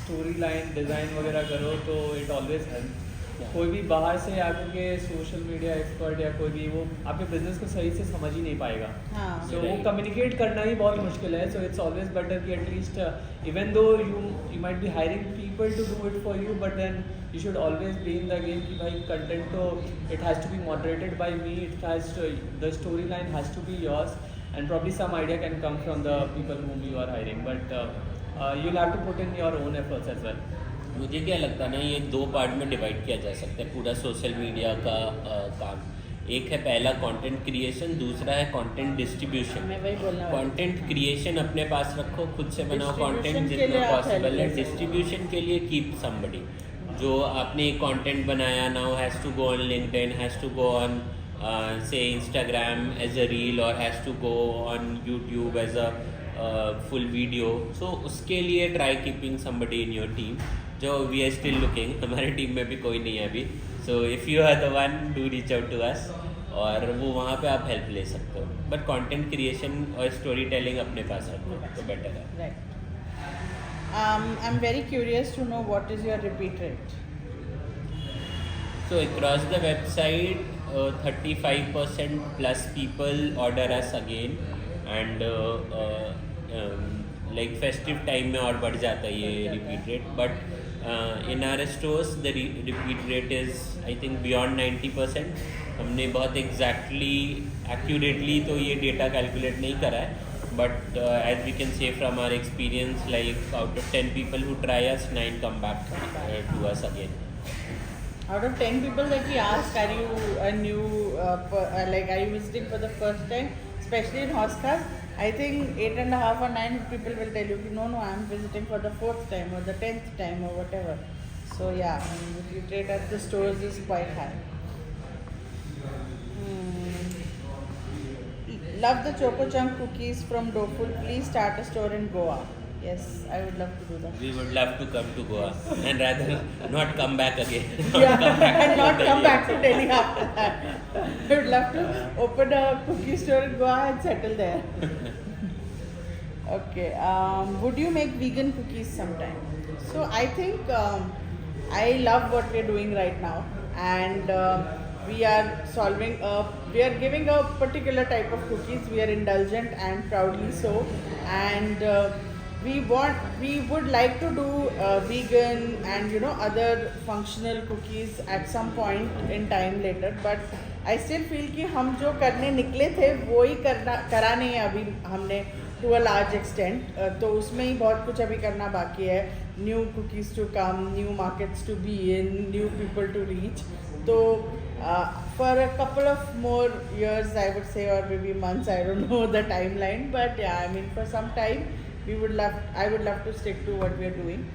स्टोरी लाइन डिज़ाइन वगैरह करो तो इट ऑलवेज हेल्प। कोई भी बाहर से आकर के सोशल मीडिया एक्सपर्ट या कोई भी वो आपके बिजनेस को सही से समझ ही नहीं पाएगा। हाँ सो वो कम्युनिकेट करना ही बहुत मुश्किल है। सो इट्स ऑलवेज बेटर कि at least even though you might be hiring people to do it for you, but then you should always be in the game कि भाई कंटेंट तो it has to be moderated by me, it has to the storyline has to be yours and probably some idea can come from the people whom you are hiring, but you'll have to put in your own efforts as well. मुझे क्या लगता है ना, ये दो part में divide किया जा सकता है पूरा सोशल मीडिया का काम। एक है पहला कंटेंट क्रिएशन, दूसरा है कंटेंट डिस्ट्रीब्यूशन। मैं वही बोलना वाली कंटेंट क्रिएशन अपने पास रखो, खुद से बनाओ कंटेंट Distribution के जितना लिए आप पॉसिबल help है। ले सकते हो। डिस्ट्रीब्यूशन के लिए कीप समबडी जो आपने कंटेंट बनाया now has to go on LinkedIn, has to go on say Instagram as a reel और has to go on YouTube as a full video. So उसके लिए try keeping somebody in your team. जो we are still looking, हमारे team में भी कोई नहीं है अभी। So if you are the one do reach out to us, और वो वहाँ पे आप हेल्प ले सकते हो। बट कंटेंट क्रिएशन और स्टोरी टेलिंग अपने पास रखो तो बेटर है। Right. I'm very curious to know what is your repeat rate. So across the website, 35% plus people order us again, and like festive time में और बढ़ जाता है ये repeat rate, but in our stores the repeat rate is I think beyond 90%. हमने बहुत accurately तो ये data calculate नहीं करा है, but as we can say from our experience, like out of 10 people who try us, 9 come back to us again. Out of 10 people that we ask, are you a new, are you visiting for the first time, especially in Hoskas? I think 8.5 or 9 people will tell you, no, I'm visiting for the 4th time or the 10th time or whatever. So yeah, the rate at the stores is quite high. Love the Choco Chunk cookies from Doful. Please start a store in Goa. Yes, I would love to do that. We would love to come to Goa and rather not come back again. And not come back to Delhi after that. I would love to open a cookie store in Goa and settle there. Okay. Would you make vegan cookies sometime? So I think I love what we're doing right now, and we are giving a particular type of cookies. We are indulgent and proudly so, and we would like to do vegan and other functional cookies at some point in time later, but I still feel कि हम जो करने निकले थे वो ही करा नहीं है अभी हमने to a large extent. तो उसमें ही बहुत कुछ अभी करना बाकी है. New cookies to come, new markets to be in, new people to reach. So for a couple of more years I would say, or maybe months, I don't know the timeline, but yeah, I mean for some time I would love to stick to what we are doing.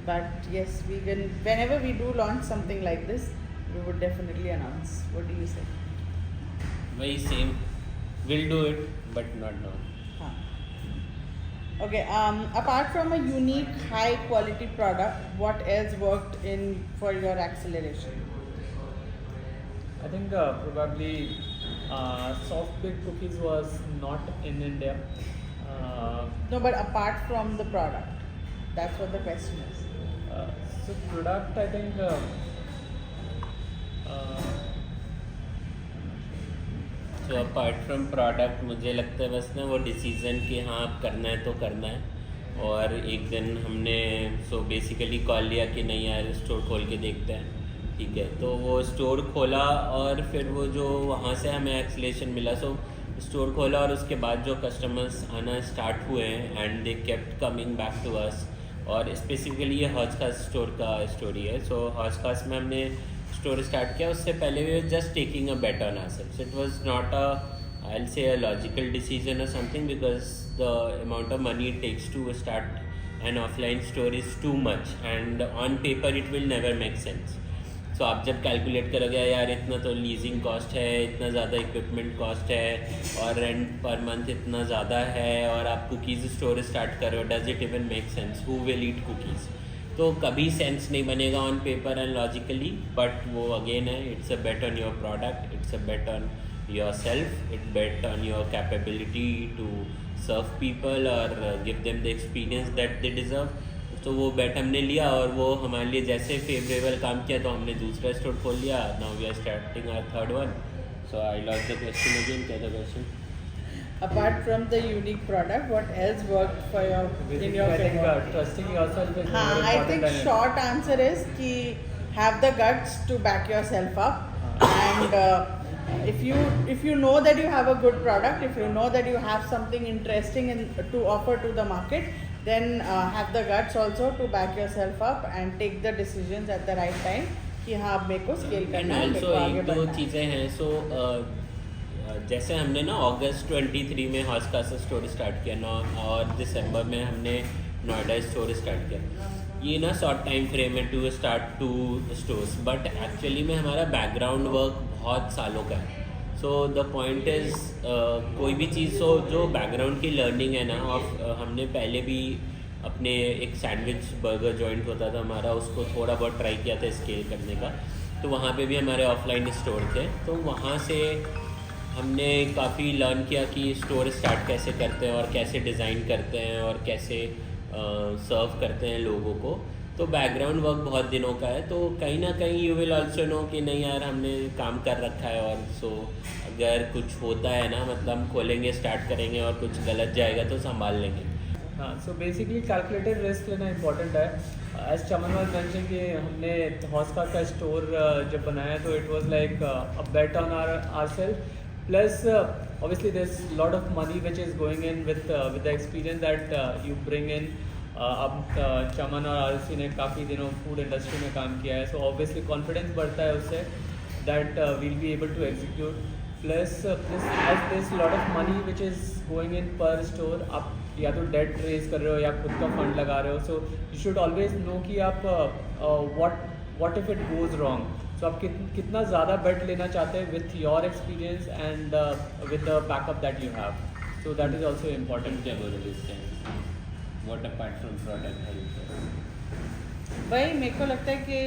But yes, vegan, whenever we do launch something like this, we would definitely announce. What do you say? Very same. We'll do it, but not now. Okay, apart from a unique high quality product, what else worked in for your acceleration? I think probably soft baked cookies was not in India. No, but apart from the product, that's what the question is. So product, I think So apart from product, मुझे लगता है बस ना वो decision कि हाँ अब करना है तो करना है. और एक दिन हमने बेसिकली कॉल लिया कि नहीं यार स्टोर खोल के देखते हैं. ठीक है, तो वो स्टोर खोला और फिर वो जो वहाँ से हमें एक्सलेशन मिला. स्टोर खोला और उसके बाद जो कस्टमर्स आना स्टार्ट हुए हैं and they kept coming back to us. और स्पेसिफिकली ये हॉजखास स्टोर का स्टोरी है. हॉजखास में हमने स्टोर स्टार्ट किया, उससे पहले we were just taking a bet on ourselves. It was not I will say a logical decision और something, because the amount of money it takes to start an offline store is too much and on paper it will never make sense. So आप जब calculate करोगे यार इतना तो leasing cost है, इतना ज़्यादा इक्विपमेंट कॉस्ट है और रेंट पर मंथ इतना ज़्यादा है और आप कुकीज़ स्टोर स्टार्ट करो, does it even make sense? Who will eat cookies? तो कभी सेंस नहीं बनेगा on paper and logically. But वो अगेन है, it's a bet on your product, it's a bet on yourself, it bet on your capability to serve people or give them the experience that they deserve. तो वो bet हमने लिया और वो हमारे लिए जैसे फेवरेबल काम किया तो हमने दूसरा स्टोर खोल लिया. Now we are starting our third one. So I lost the question again. क्या था question? Apart from the unique product, what else worked for your in your I think favor? trusting yourself is हाँ, more I important think than short answer is कि have the guts to back yourself up, and if you know that you have a good product, if you know that you have something interesting to offer to the market, then have the guts also to back yourself up and take the decisions at the right time कि हाँ अब मेरे को scale And करना है, मेरे also को आगे एक दो बढ़ना है. चीज़ें हैं. So जैसे हमने ना अगस्त 23 में हॉस कासा स्टोर स्टार्ट किया ना, और दिसंबर में हमने नोएडा स्टोर स्टार्ट किया. ये ना शॉर्ट टाइम फ्रेम है to start 2 stores, but actually में हमारा बैकग्राउंड वर्क बहुत सालों का है. सो द पॉइंट इज़ कोई भी चीज़ हो जो बैकग्राउंड की लर्निंग है ना. और हमने पहले भी अपने एक सैंडविच बर्गर जॉइंट होता था हमारा, उसको थोड़ा बहुत ट्राई किया था स्केल करने का. तो वहाँ पे भी हमारे ऑफलाइन स्टोर थे, तो वहाँ से हमने काफ़ी लर्न किया कि स्टोर स्टार्ट कैसे करते हैं और कैसे डिज़ाइन करते हैं और कैसे सर्व करते हैं लोगों को. तो बैकग्राउंड वर्क बहुत दिनों का है, तो कहीं ना कहीं यू विल ऑल्सो नो कि नहीं यार हमने काम कर रखा है. और सो अगर कुछ होता है ना, मतलब हम खोलेंगे स्टार्ट करेंगे और कुछ गलत जाएगा तो संभाल लेंगे. हाँ, सो बेसिकली कैलकुलेटेड रिस्क लेना इंपॉर्टेंट है. एज चमन वाज मेंशन कि हमने हॉस्का का स्टोर जब बनाया तो it was like a bet on ourself. Plus, obviously, there's a lot of money which is going in with the experience that you bring in. अब चमन और आरसी ने काफ़ी दिनों फूड इंडस्ट्री में काम किया है, so obviously confidence बढ़ता है उससे that we'll be able to execute. Plus, as there's a lot of money which is going in per store, आप या तो डेट रेज कर रहे हो या खुद का फंड लगा रहे हो, so you should always know कि आप what if it goes wrong. So आप कितना ज़्यादा बेट लेना चाहते हैं with your experience and with the backup that you have. So that is also important. क्या बोलोगे इस time? What apart from product help? भाई मेरे को लगता है कि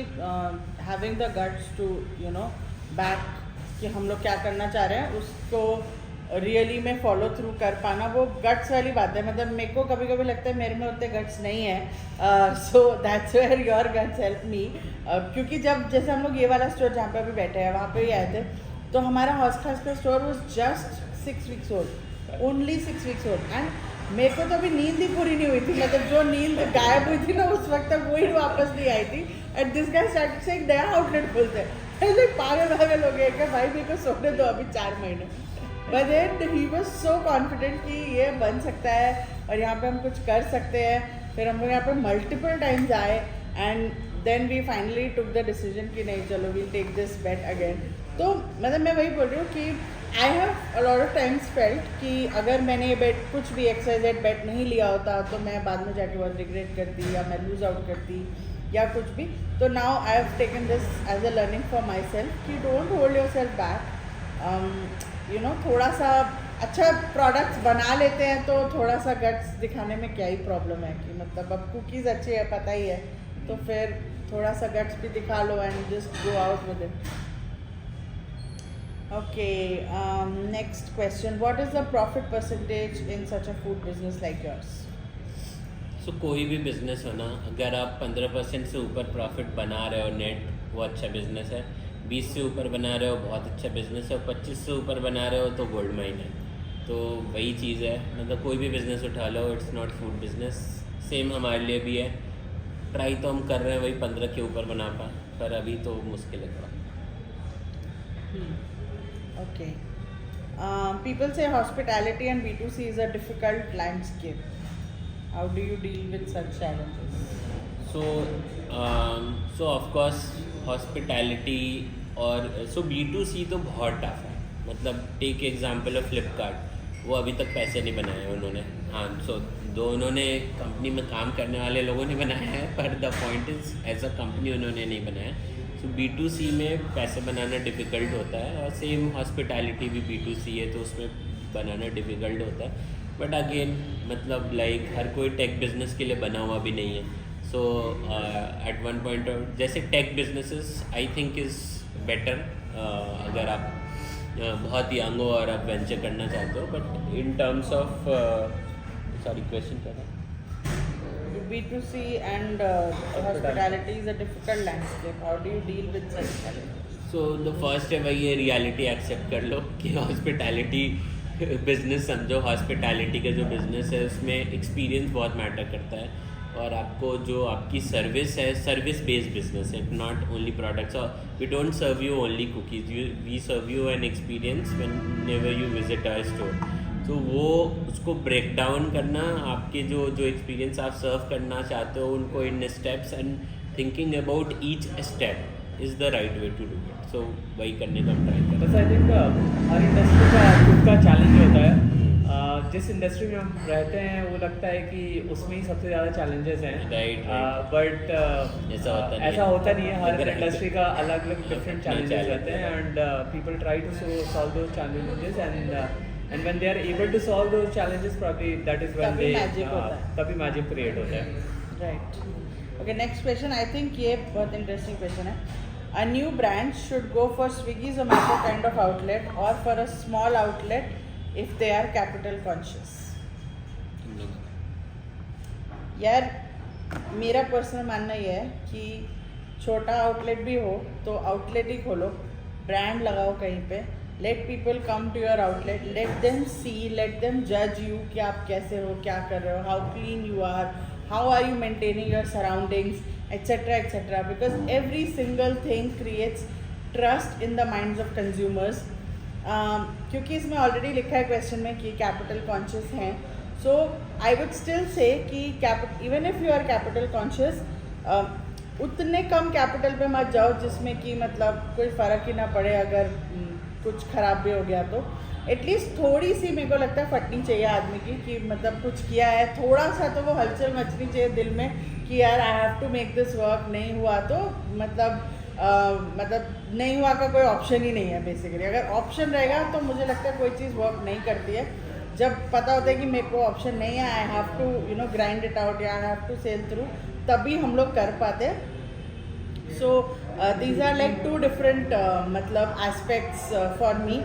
having the guts to back कि हम लोग क्या करना चाह रहे हैं उसको रियली में फॉलो थ्रू कर पाना, वो गट्स वाली बात है. मतलब मेरे को कभी कभी लगता है मेरे में उतने गट्स नहीं है, so that's where your guts help me. क्योंकि जब जैसे हम लोग ये वाला स्टोर जहाँ पे अभी बैठे हैं वहाँ पे ही आए थे, तो हमारा हॉस खास का store was just 6 weeks old, only 6 weeks old. And मेरे को तो अभी नींद ही पूरी नहीं हुई थी. मतलब जो नींद गायब हुई थी ना उस वक्त तक वही वापस नहीं आई थी. एंड दिस गाय स्टार्टेड से एक नया आउटलेट खोलते हैं. पागल पागल हो गए क्या भाई, मेरे को सोने दो अभी 4 महीने. But then he was so confident कि ये बन सकता है और यहाँ पे हम कुछ कर सकते हैं. फिर हम लोग यहाँ पे मल्टीपल टाइम्स आए and then we finally took the decision कि नहीं चलो we'll take this bet again. तो मतलब मैं वही बोल रही हूँ कि I have a lot of times felt कि अगर मैंने ये बेट कुछ भी XYZ बेट नहीं लिया होता तो मैं बाद में जाके बहुत रिग्रेट करती या मैं लूज आउट करती या कुछ भी. तो now I have taken this as a learning for myself कि don't hold yourself back. थोड़ा सा अच्छा प्रोडक्ट्स बना लेते हैं तो थोड़ा सा गट्स दिखाने में क्या ही प्रॉब्लम है कि मतलब अब कुकीज़ अच्छी है पता ही है, तो फिर थोड़ा सा गट्स भी दिखा लो and just go out with it. Okay, next question, what is the profit percentage in such a food business like yours? So कोई भी बिजनेस हो ना, अगर आप 15% से ऊपर प्रॉफिट बना रहे हो नेट, वो अच्छा बिजनेस है. 20 से ऊपर बना रहे हो बहुत अच्छा बिजनेस है, और 25 से ऊपर बना रहे हो तो गोल्ड माइन है. तो वही चीज़ है, मतलब कोई भी बिज़नेस उठा लो, it's not food business. Same हमारे लिए भी है. ट्राई तो हम कर रहे हैं वही 15 के ऊपर बना पा, पर अभी तो मुश्किल है थोड़ा. Okay. People say hospitality and B2C is a difficult landscape. How do you deal with such challenges? So of course hospitality और B2C तो बहुत टफ है. मतलब टेक एग्जाम्पल ऑफ फ्लिपकार्ट, वो अभी तक पैसे नहीं बनाए उन्होंने. हाँ, दोनों ने कंपनी में काम करने वाले लोगों ने बनाया है, पर the point is as a company उन्होंने नहीं बनाया. सो B2C में पैसे बनाना डिफ़िकल्ट होता है, और सेम हॉस्पिटैलिटी भी B2C है तो उसमें बनाना डिफ़िकल्ट होता है. बट अगेन मतलब लाइक हर कोई टेक बिजनेस के लिए बना हुआ भी नहीं है. सो एट वन पॉइंट जैसे tech businesses I think is better. अगर आप बहुत यंग हो और आप वेंचर करना चाहते हो, but in terms of sorry question क्या था? B2C and hospitality is a difficult landscape. How do you deal with such challenges? So the first है भाई, ये रियलिटी एक्सेप्ट कर लो कि हॉस्पिटैलिटी बिजनेस समझो। हॉस्पिटैलिटी का जो बिजनेस है उसमें एक्सपीरियंस बहुत मैटर करता है, और आपको जो आपकी सर्विस है, सर्विस बेस्ड बिजनेस है, not only products. We don't serve you only cookies, we serve you an experience whenever you visit our store. तो वो उसको ब्रेक डाउन करना, आपके जो एक्सपीरियंस आप सर्व करना चाहते हो उनको in steps and thinking about each step is the right way to do it. So वही करने का हम ट्राई करते हैं। बस आई थिंक हर इंडस्ट्री का खुद का चैलेंज होता है। जिस इंडस्ट्री में हम रहते हैं वो लगता है कि उसमें ही सबसे ज़्यादा चैलेंजेस हैं, Right. बट ऐसा होता नहीं है। हर Right. इंडस्ट्री का अलग अलग डिफरेंट अपने चैलेंजेस challenge रहते हैं, and people try to solve those challenges, and when they are able to solve those challenges, probably that is when तभी दे magic होता है। तभी मैजिक क्रिएट होता है। Right. Okay, next question. I think ये बहुत interesting question है. A new brand should go for Swiggy Zomato kind of outlet or for a small outlet if they are capital conscious. यार मेरा personal मानना ये है कि छोटा आउटलेट भी हो तो आउटलेट ही खोलो, ब्रांड लगाओ कहीं पे, let people come to your outlet, let them see, let them जज यू कि आप कैसे हो, क्या कर रहे हो, how clean you are, how are you maintaining your surroundings, etc. Because every single thing creates trust in the minds of consumers. क्योंकि इसमें ऑलरेडी लिखा है क्वेश्चन में कि कैपिटल कॉन्शियस हैं, so I would still say कि even if you are capital conscious, उतने कम capital पे मत जाओ जिसमें कि मतलब कोई फ़र्क ही ना पड़े अगर कुछ ख़राब भी हो गया तो। एटलीस्ट थोड़ी सी मेरे को लगता है फटनी चाहिए आदमी की कि मतलब कुछ किया है, थोड़ा सा तो वो हलचल मचनी चाहिए दिल में कि यार I have to make this work. नहीं हुआ तो मतलब नहीं हुआ का कोई ऑप्शन ही नहीं है बेसिकली। अगर ऑप्शन रहेगा तो मुझे लगता है कोई चीज़ वर्क नहीं करती है। जब पता होता है कि मेरे को ऑप्शन नहीं है, I have to grind it out या I have to sell through, तभी हम लोग कर पाते हैं। So these are like two different मतलब aspects for me.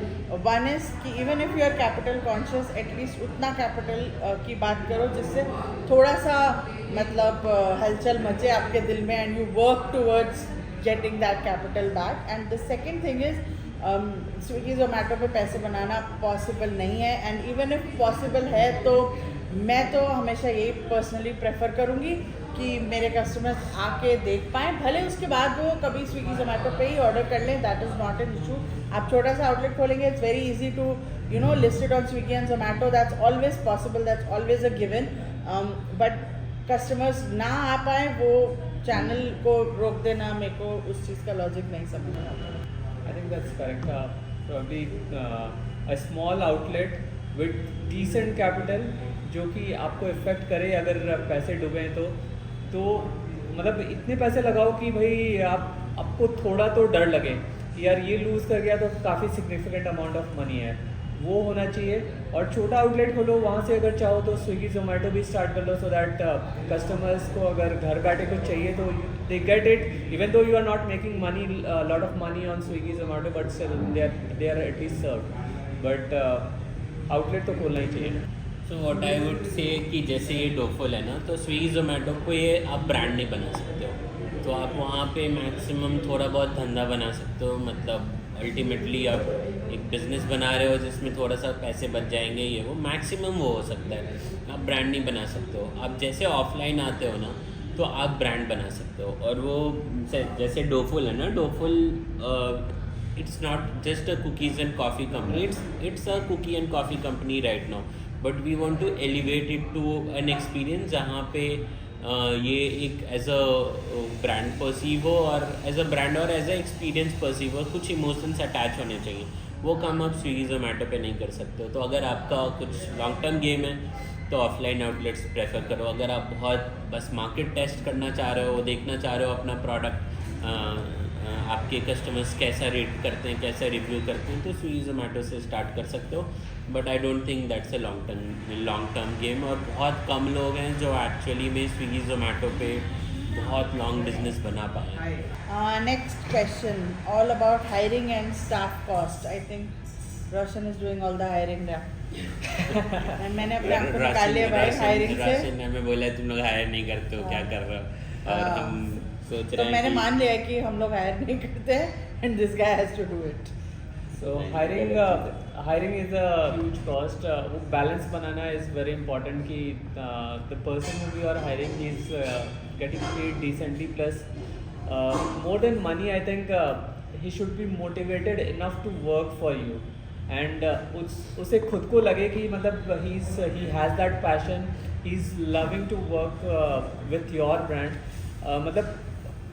One is कि even if you are capital conscious, at least उतना capital की बात करो जिससे थोड़ा सा मतलब हलचल मचे आपके दिल में and you work towards getting that capital back. And the second thing is Swiggy Zomato पे पैसे बनाना possible नहीं है, and even if possible है तो मैं तो हमेशा यही पर्सनली प्रेफर करूँगी कि मेरे कस्टमर्स आके देख पाएँ, भले उसके बाद वो कभी स्विगी जोमेटो पे ही ऑर्डर कर लें, that is not an issue. आप छोटा सा आउटलेट खोलेंगे, it's very easy to list it on Swiggy and Zomato, that's always possible, that's always a given. But customers ना आ पाए वो चैनल को रोक देना, मेरे को उस चीज़ का लॉजिक नहीं समझ में आता। I think that's correct. Probably a small outlet with decent capital जो कि आपको इफ़ेक्ट करे अगर पैसे डूबे तो मतलब इतने पैसे लगाओ कि भाई आपको थोड़ा तो डर लगे कि यार ये लूज़ कर गया तो काफ़ी सिग्निफिकेंट अमाउंट ऑफ मनी है, वो होना चाहिए। और छोटा आउटलेट खोलो, वहाँ से अगर चाहो तो स्विगी जोमेटो भी स्टार्ट कर लो, सो दैट कस्टमर्स को अगर घर बैठे कुछ चाहिए तो they get it, even though you are not making money lot of money on Swiggy Zomato, but still they are at least served. But outlet तो खोलना ही चाहिए। So what I would say कि जैसे ये डोफुल है ना, तो स्विगी जोमेटो को ये आप ब्रांड नहीं बना सकते हो, तो आप वहाँ पे मैक्सिमम थोड़ा बहुत धंधा बना सकते हो। मतलब अल्टीमेटली आप एक बिज़नेस बना रहे हो जिसमें थोड़ा सा पैसे बच जाएंगे, ये वो मैक्सिमम वो हो सकता है। आप ब्रांड नहीं बना सकते हो। आप जैसे ऑफलाइन आते हो ना तो आप ब्रांड बना सकते हो। और वो जैसे डोफुल है ना, Doughful it's not just a cookies and coffee company, it's a cookie and coffee company right now, but we want to elevate it to an experience जहाँ पे ये एक एज अ ब्रांड परसीव हो, और एज अ ब्रांड और as a experience perceive हो, कुछ emotions attach होने चाहिए। वो काम आप स्विगी जोमेटो पे नहीं कर सकते हो। तो अगर आपका कुछ लॉन्ग टर्म गेम है तो ऑफलाइन आउटलेट्स प्रेफर करो। अगर आप बहुत बस मार्केट टेस्ट करना चाह रहे हो, देखना चाह रहे हो अपना प्रोडक्ट आपके कस्टमर्स कैसा रेट करते हैं, कैसा रिव्यू करते हैं, तो स्विगी जोमेटो से स्टार्ट कर सकते हो। But I don't think that's a long term game, और बहुत कम लोग हैं जो एक्चुअली में स्विगी जोमेटो पे बहुत लॉन्ग बिजनेस बना पाए। Next question all about hiring and staff cost. I think Roshan is doing all the hiring now. मैंने अपने आप को निकाल लिया भाई हायरिंग से। राशन ने हमें बोला तुम लोग हायर नहीं करते हो, क्या कर रहे हो, और हम सोच तो रहे हैं मैंने कि मान लिया कि हम लोग हायर नहीं करते हैं and this guy has to do it. So hiring is a huge cost. वो balance बनाना is very important कि the person who you are hiring is getting paid decently, plus more than money I think he should be motivated enough to work for you, and उसे खुद को लगे कि मतलब he has that passion, he's loving to work with your brand. मतलब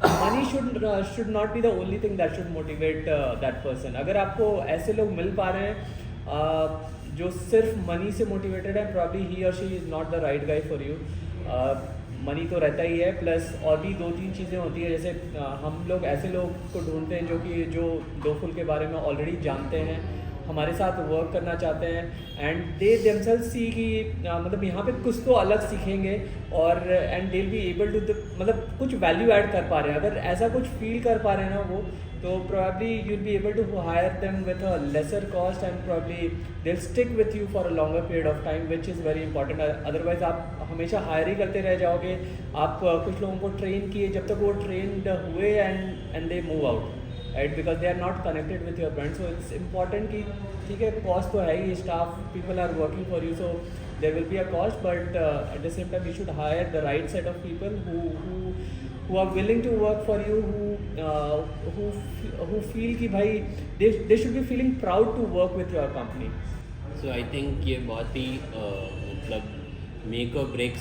money should not be the only thing that should motivate that person. अगर आपको ऐसे लोग मिल पा रहे हैं जो सिर्फ मनी से मोटिवेटेड है, probably he or she is not the right guy for you. Money तो रहता ही है, प्लस और भी 2-3 चीज़ें होती है, जैसे हम लोग ऐसे लोग को ढूंढते हैं जो दो फुल के बारे में ऑलरेडी जानते हैं, हमारे साथ वर्क करना चाहते हैं, एंड दे देमसेल्व्स सी कि मतलब यहाँ पे कुछ तो अलग सीखेंगे, और and they will be able to मतलब कुछ वैल्यू ऐड कर पा रहे हैं। अगर ऐसा कुछ फील कर पा रहे हैं ना वो, तो probably you'll be able to hire them with a lesser cost, and probably they'll stick with you for a longer period of time, which is very important. Otherwise आप हमेशा हायर ही करते रह जाओगे। आप कुछ लोगों को ट्रेन किए, जब तक वो ट्रेंड हुए and they move out, right, because they are not connected with your brand. So it's important कि ठीक है, कॉस्ट तो है ही, staff people are working for you, so there will be a cost, but at the same time you should hire the right set of people who are willing to work for you, who feel कि भाई they should be feeling proud to work with your company. So I think ये बहुत ही मतलब make और break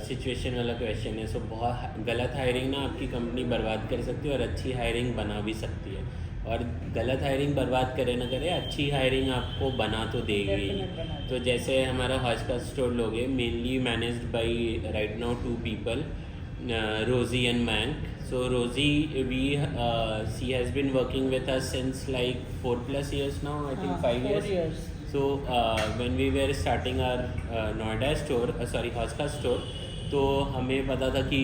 situation वाला question है। सो बहुत गलत हायरिंग ना आपकी कंपनी बर्बाद कर सकती है और अच्छी हायरिंग बना भी सकती है, और गलत हायरिंग बर्बाद करे ना करे, अच्छी हायरिंग आपको बना तो देगी। तो जैसे हमारा हॉज का स्टोर लोग है, mainly managed by right now 2 people, Rosie and Mank. So Rosie, she has been working with us since like 4+ years now, I think 5 years. 4 years. So when we were starting our Noida store, Hauz का store, तो हमें पता था कि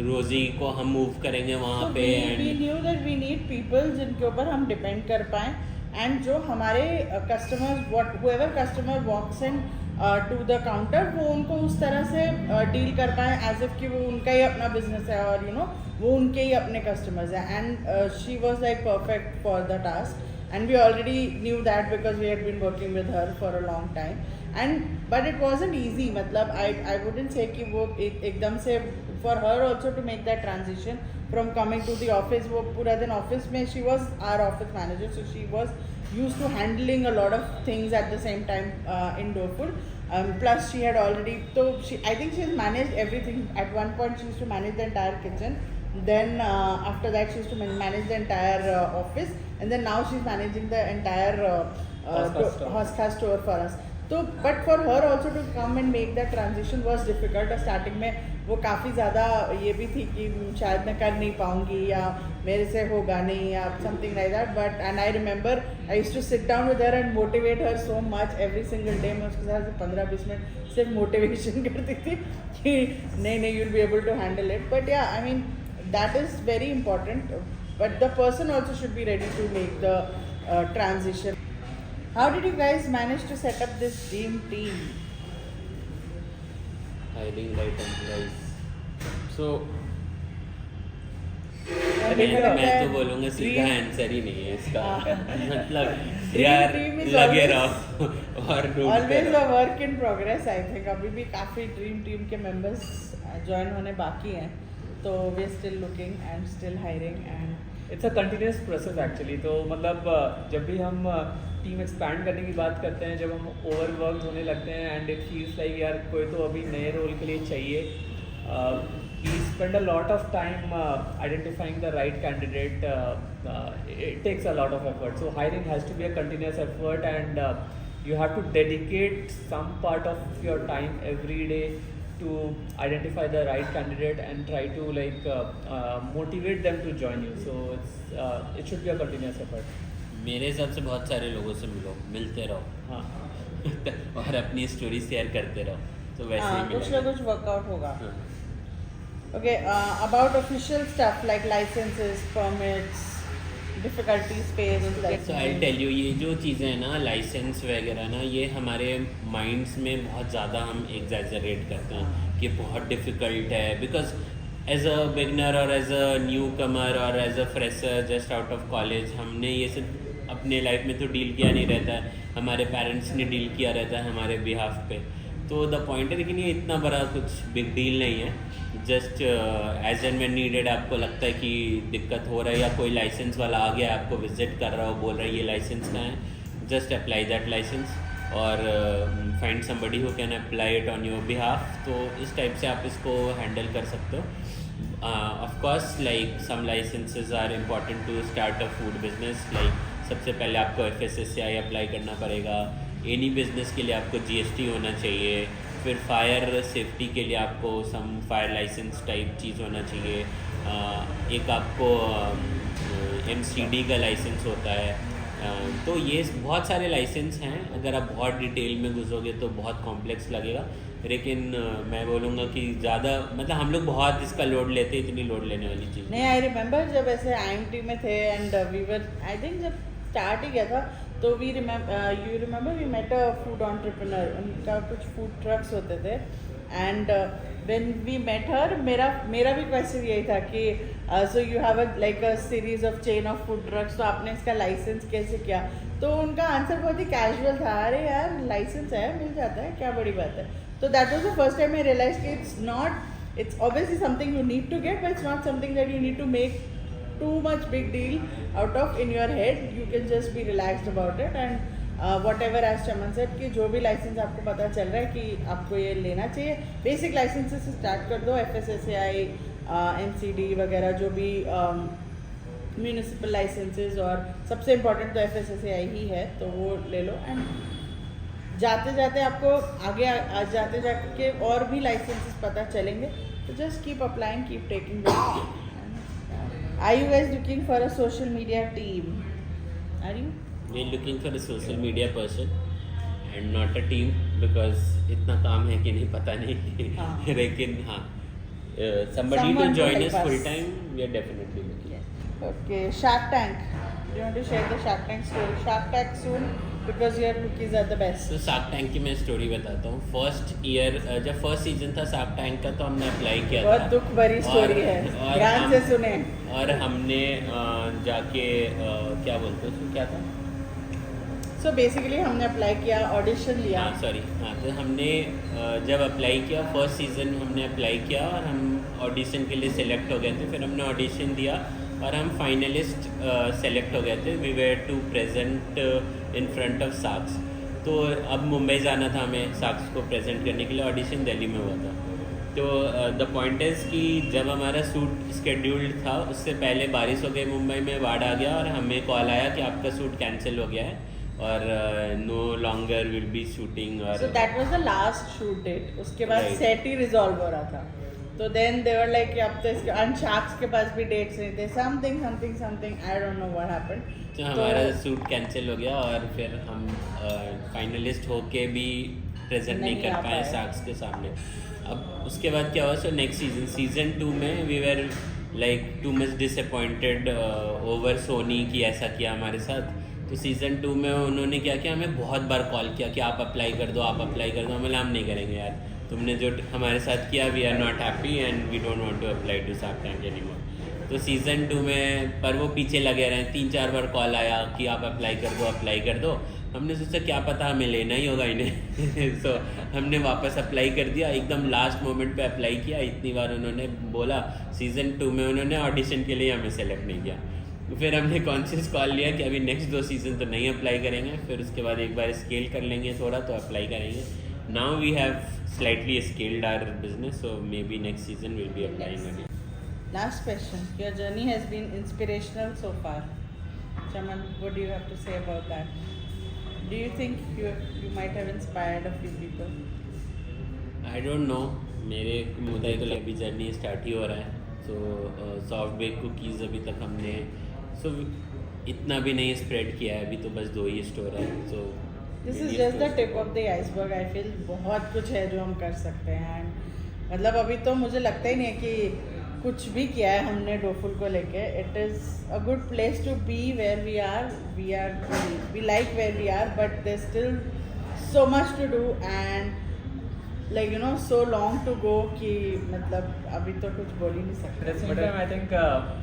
रोजी को हम move करेंगे वहाँ पे, we knew that we need people जिनके ऊपर हम डिपेंड कर पाएँ, एंड जो हमारे customers, whoever customer walks in to the counter, वो उनको उस तरह से डील कर पाएँ एज इफ कि वो उनका ही अपना बिजनेस है, और वो उनके ही अपने कस्टमर्स हैं। And she was like perfect for the task, and we already knew that because we had been working with her for a long time, but it wasn't easy. मतलब I wouldn't say कि वो एकदम से, for her also to make that transition from coming to the office, वो पूरा दिन office में, she was our office manager, so she was used to handling a lot of things at the same time in Doful. Plus she had already, I think she has managed everything. At one point she used to manage the entire kitchen, then after that she used to manage the entire office, and then now she's managing the entire Hoska store for us. So but for her also to come and make that transition was difficult. Starting में वो काफ़ी ज़्यादा ये भी थी कि शायद मैं कर नहीं पाऊँगी, या मेरे से होगा नहीं, या something like that. But and I remember I used to sit down with her and motivate her so much every single day. मैं उसके साथ 15-20 मिनट सिर्फ मोटिवेशन करती थी कि नहीं you'll be able to handle it. But yeah, I mean that is very important. But the person also should be ready to make the transition. How did you guys manage to set up this dream team? hiring right employees. So मैं तो बोलूँगा सीधा answer ही नहीं है इसका। मतलब यार लगे रहो और always a work in progress. I think अभी भी काफ़ी ड्रीम टीम के मेंबर्स ज्वाइन होने बाकी हैं, तो we are still looking and still hiring, and it's a continuous process actually. तो मतलब जब भी हम टीम एक्सपैंड करने की बात करते हैं, जब हम ओवरवर्क होने लगते हैं एंड इट फील्स लाइक यार कोई तो अभी नए रोल के लिए चाहिए, we spend a lot of time identifying the right candidate. It takes a lot of effort. So hiring has to be a continuous effort, and you have to dedicate some part of your time every day to identify the right candidate and try to motivate them to join you. So it should be a continuous effort. मेरे हिसाब से बहुत सारे लोगों से मिलते रहो, हाँ और अपनी स्टोरी शेयर करते रहो, तो वैसे ही कुछ ना कुछ वर्कआउट होगा। Okay, about official stuff like licenses, permits, difficulties faced? So I tell you, ये जो चीज़ें हैं ना, लाइसेंस वगैरह ना, ये हमारे माइंड्स में बहुत ज़्यादा हम एग्जैजरेट करते हैं कि बहुत डिफ़िकल्ट है, बिकॉज एज अ बिगनर और एज अ न्यू कमर और as a fresher just out of college, हमने ये सब अपने लाइफ में तो डील किया नहीं रहता है, हमारे पेरेंट्स ने डील किया रहता है हमारे बिहाफ पे। तो द पॉइंट है, लेकिन ये इतना बड़ा कुछ बिग डील नहीं है। Just as and when needed आपको लगता है कि दिक्कत हो रहा है या कोई लाइसेंस वाला आ गया आपको विजिट कर रहा हो, बोल रहा है ये लाइसेंस का है, जस्ट अप्लाई दैट लाइसेंस और find somebody who can apply it on your behalf. तो इस टाइप से आप इसको हैंडल कर सकते हो। Of course like some licenses are important to start a food business. Like सबसे पहले आपको FSSAI अप्लाई करना पड़ेगा, एनी बिजनेस के लिए आपको GST होना चाहिए, फिर फायर सेफ्टी के लिए आपको सम फायर लाइसेंस टाइप चीज़ होना चाहिए, एक आपको MCD का लाइसेंस होता है। तो ये बहुत सारे लाइसेंस हैं, अगर आप बहुत डिटेल में घुसोगे तो बहुत कॉम्प्लेक्स लगेगा, लेकिन मैं बोलूँगा कि ज़्यादा मतलब हम लोग बहुत इसका लोड लेते हैं, इतनी लोड लेने वाली चीज़ नहीं। आई रिमेंबर जब ऐसे IMT में थे and we were, I think जब स्टार्ट ही किया था तो we you remember we met a food entrepreneur, उनका कुछ फूड ट्रक्स होते थे and when we met her, मेरा भी क्वेश्चन यही था कि so you have like a series of chain of food trucks, तो आपने इसका लाइसेंस कैसे किया? तो उनका आंसर बहुत ही कैजुअल था, अरे यार लाइसेंस है, मिल जाता है, क्या बड़ी बात है। तो that was the first time I realise कि it's obviously something you need to get, but it's not something that you need to make too much big deal out of in your head. You can just be relaxed about it and whatever as Chaman said कि जो भी licence आपको पता चल रहा है कि आपको ये लेना चाहिए, बेसिक लाइसेंसेस से स्टार्ट कर दो, FSSAI, MCD वगैरह जो भी म्यूनिसिपल लाइसेंसेस, और सबसे इम्पोर्टेंट तो FSSAI ही है, तो वो ले लो। एंड जाते जाते आपको आगे जाते जाके और भी लाइसेंसेस पता चलेंगे, तो just keep applying, keep taking them. Are you guys looking for a social media team? Are you? We're looking for a social media person and not a team, because इतना काम है कि नहीं पता नहीं। हाँ। लेकिन हाँ, somebody to Someone to join help us us. full time, we are definitely looking. Okay, Shark Tank. Do you want to share the Shark Tank story? Shark Tank soon because your cookies are the best. तो shark tank की मैं story बताता हूँ। First year जब first season था shark tank का, तो हमने अप्लाई किया था। बहुत दुख भरी स्टोरी है, ध्यान से सुने। और हमने जाके क्या बोलते हैं उसको, क्या था? So basically हमने अप्लाई किया, ऑडिशन लिया। हाँ सॉरी, हाँ तो हमने जब अप्लाई किया फर्स्ट सीज़न हमने अप्लाई किया और हम ऑडिशन के लिए सेलेक्ट हो गए थे। फिर हमने ऑडिशन दिया और हम फाइनलिस्ट सेलेक्ट हो गए थे। We were to present in front of sharks. तो अब मुंबई जाना था हमें साक्स को प्रेजेंट करने के लिए, ऑडिशन दिल्ली में हुआ था। तो द पॉइंट इज़ कि जब हमारा शूट स्केड्यूल्ड था उससे पहले बारिश हो गई मुंबई में, बाढ़ आ गया और हमें कॉल आया कि आपका शूट कैंसिल हो गया है और no longer will be shooting. और So that was the last shoot date. उसके बाद Right. सेट ही रिजॉल्व हो रहा था। तो देन दे वर लाइक अब तो इसके and Sharks के पास भी डेट्स नहीं थे, something I don't know what happened. तो हमारा शूट कैंसिल हो गया और फिर हम फाइनलिस्ट होके भी प्रेजेंट नहीं नहीं कर आ पाए पाए। साक्स के सामने। अब उसके बाद क्या हुआ, सो नेक्स्ट सीज़न 2 में we were like too much disappointed over Sony की ऐसा किया हमारे साथ। तो सीज़न 2 में उन्होंने क्या किया, हमें बहुत बार कॉल किया कि आप अप्लाई कर दो, आप अप्लाई कर दो। हम नहीं करेंगे यार, तुमने जो हमारे साथ किया, we are not happy and we don't want to apply to Shark Tank anymore. तो सीज़न 2 में पर वो पीछे लगे रहे, 3-4 बार कॉल आया कि आप अप्लाई कर दो। हमने सोचा क्या पता हमें लेना ही होगा इन्हें। तो हमने वापस अप्लाई कर दिया, एकदम लास्ट मोमेंट पे अप्लाई किया। इतनी बार उन्होंने बोला, सीज़न 2 में उन्होंने ऑडिशन के लिए हमें सेलेक्ट नहीं किया। फिर हमने कॉन्शियस कॉल लिया कि अभी नेक्स्ट 2 सीज़न तो नहीं अप्लाई करेंगे, फिर उसके बाद एक बार स्केल कर लेंगे थोड़ा तो अप्लाई करेंगे। Now we have slightly scaled our business, so maybe next season will be applying again. Last question. Your journey has been inspirational so far. Chaman, what do you have to say about that? Do you think you might have inspired a few people? I don't know, मेरे मुद्दे तो अभी journey start ही हो रहा है। So soft bake cookies अभी तक हमने इतना भी नहीं स्प्रेड किया है, अभी तो बस 2 ही स्टोर है। सो This is just the tip of the iceberg. I feel बहुत कुछ है जो हम कर सकते हैं। And मतलब अभी तो मुझे लगता ही नहीं है कि कुछ भी किया है हमने डोफुल को लेके, it is a good place to be where we like where we are, but there still so much to do and like you know so long to go कि मतलब अभी तो कुछ बोल ही नहीं At सकते. the same time, I think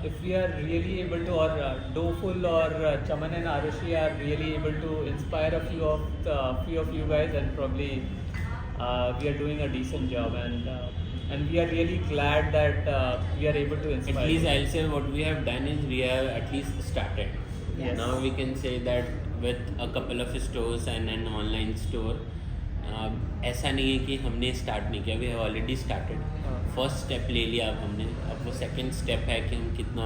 if we are really able to, or Doful or Chaman and Arushi are really able to inspire a few of you guys, then probably we are doing a decent job, and we are really glad that we are able to inspire. At least you. I'll say what we have done is we have at least started. Yes. Now we can say that with a couple of stores and an online store, ऐसा नहीं है कि हमने start नहीं किया, we have already started. First step ले लिया अब हमने, अब वो सेकंड स्टेप है कि हम कितना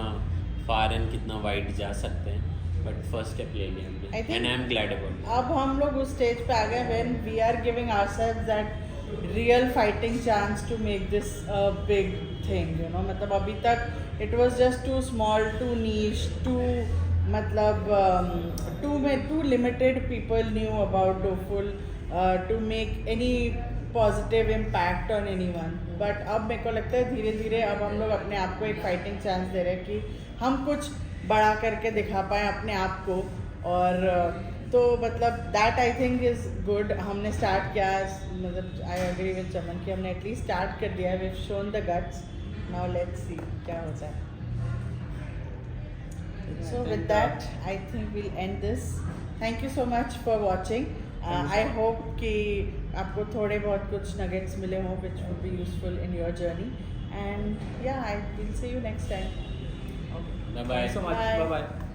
फार एंड कितना वाइड जा सकते हैं, बट फर्स्ट स्टेप ले लिया हमने and I am glad about it. अब हम लोग उस स्टेज पे आ गए when we are giving ourselves that real fighting chance to make this a big thing, you know. मतलब अभी तक it was just too small, too niche, too मतलब too limited people knew about Doughful to make any positive impact on anyone. But अब मेरे को लगता है धीरे धीरे अब हम लोग अपने आप को एक फाइटिंग चांस दे रहे हैं कि हम कुछ बड़ा करके दिखा पाएँ अपने आप को. और तो मतलब that I think is good. हमने स्टार्ट किया, मतलब आई एग्री विद चमन कि हमने एटलीस्ट स्टार्ट कर दिया है. We have shown the guts. Now let's see क्या होता है. So with that, I think we'll end this. Thank you so much for watching. I hope कि आपको थोड़े बहुत कुछ nuggets मिले हों which would be useful in your journey. And yeah, I will see you next time. Okay. Bye bye. Thank you so much. Bye. Bye bye.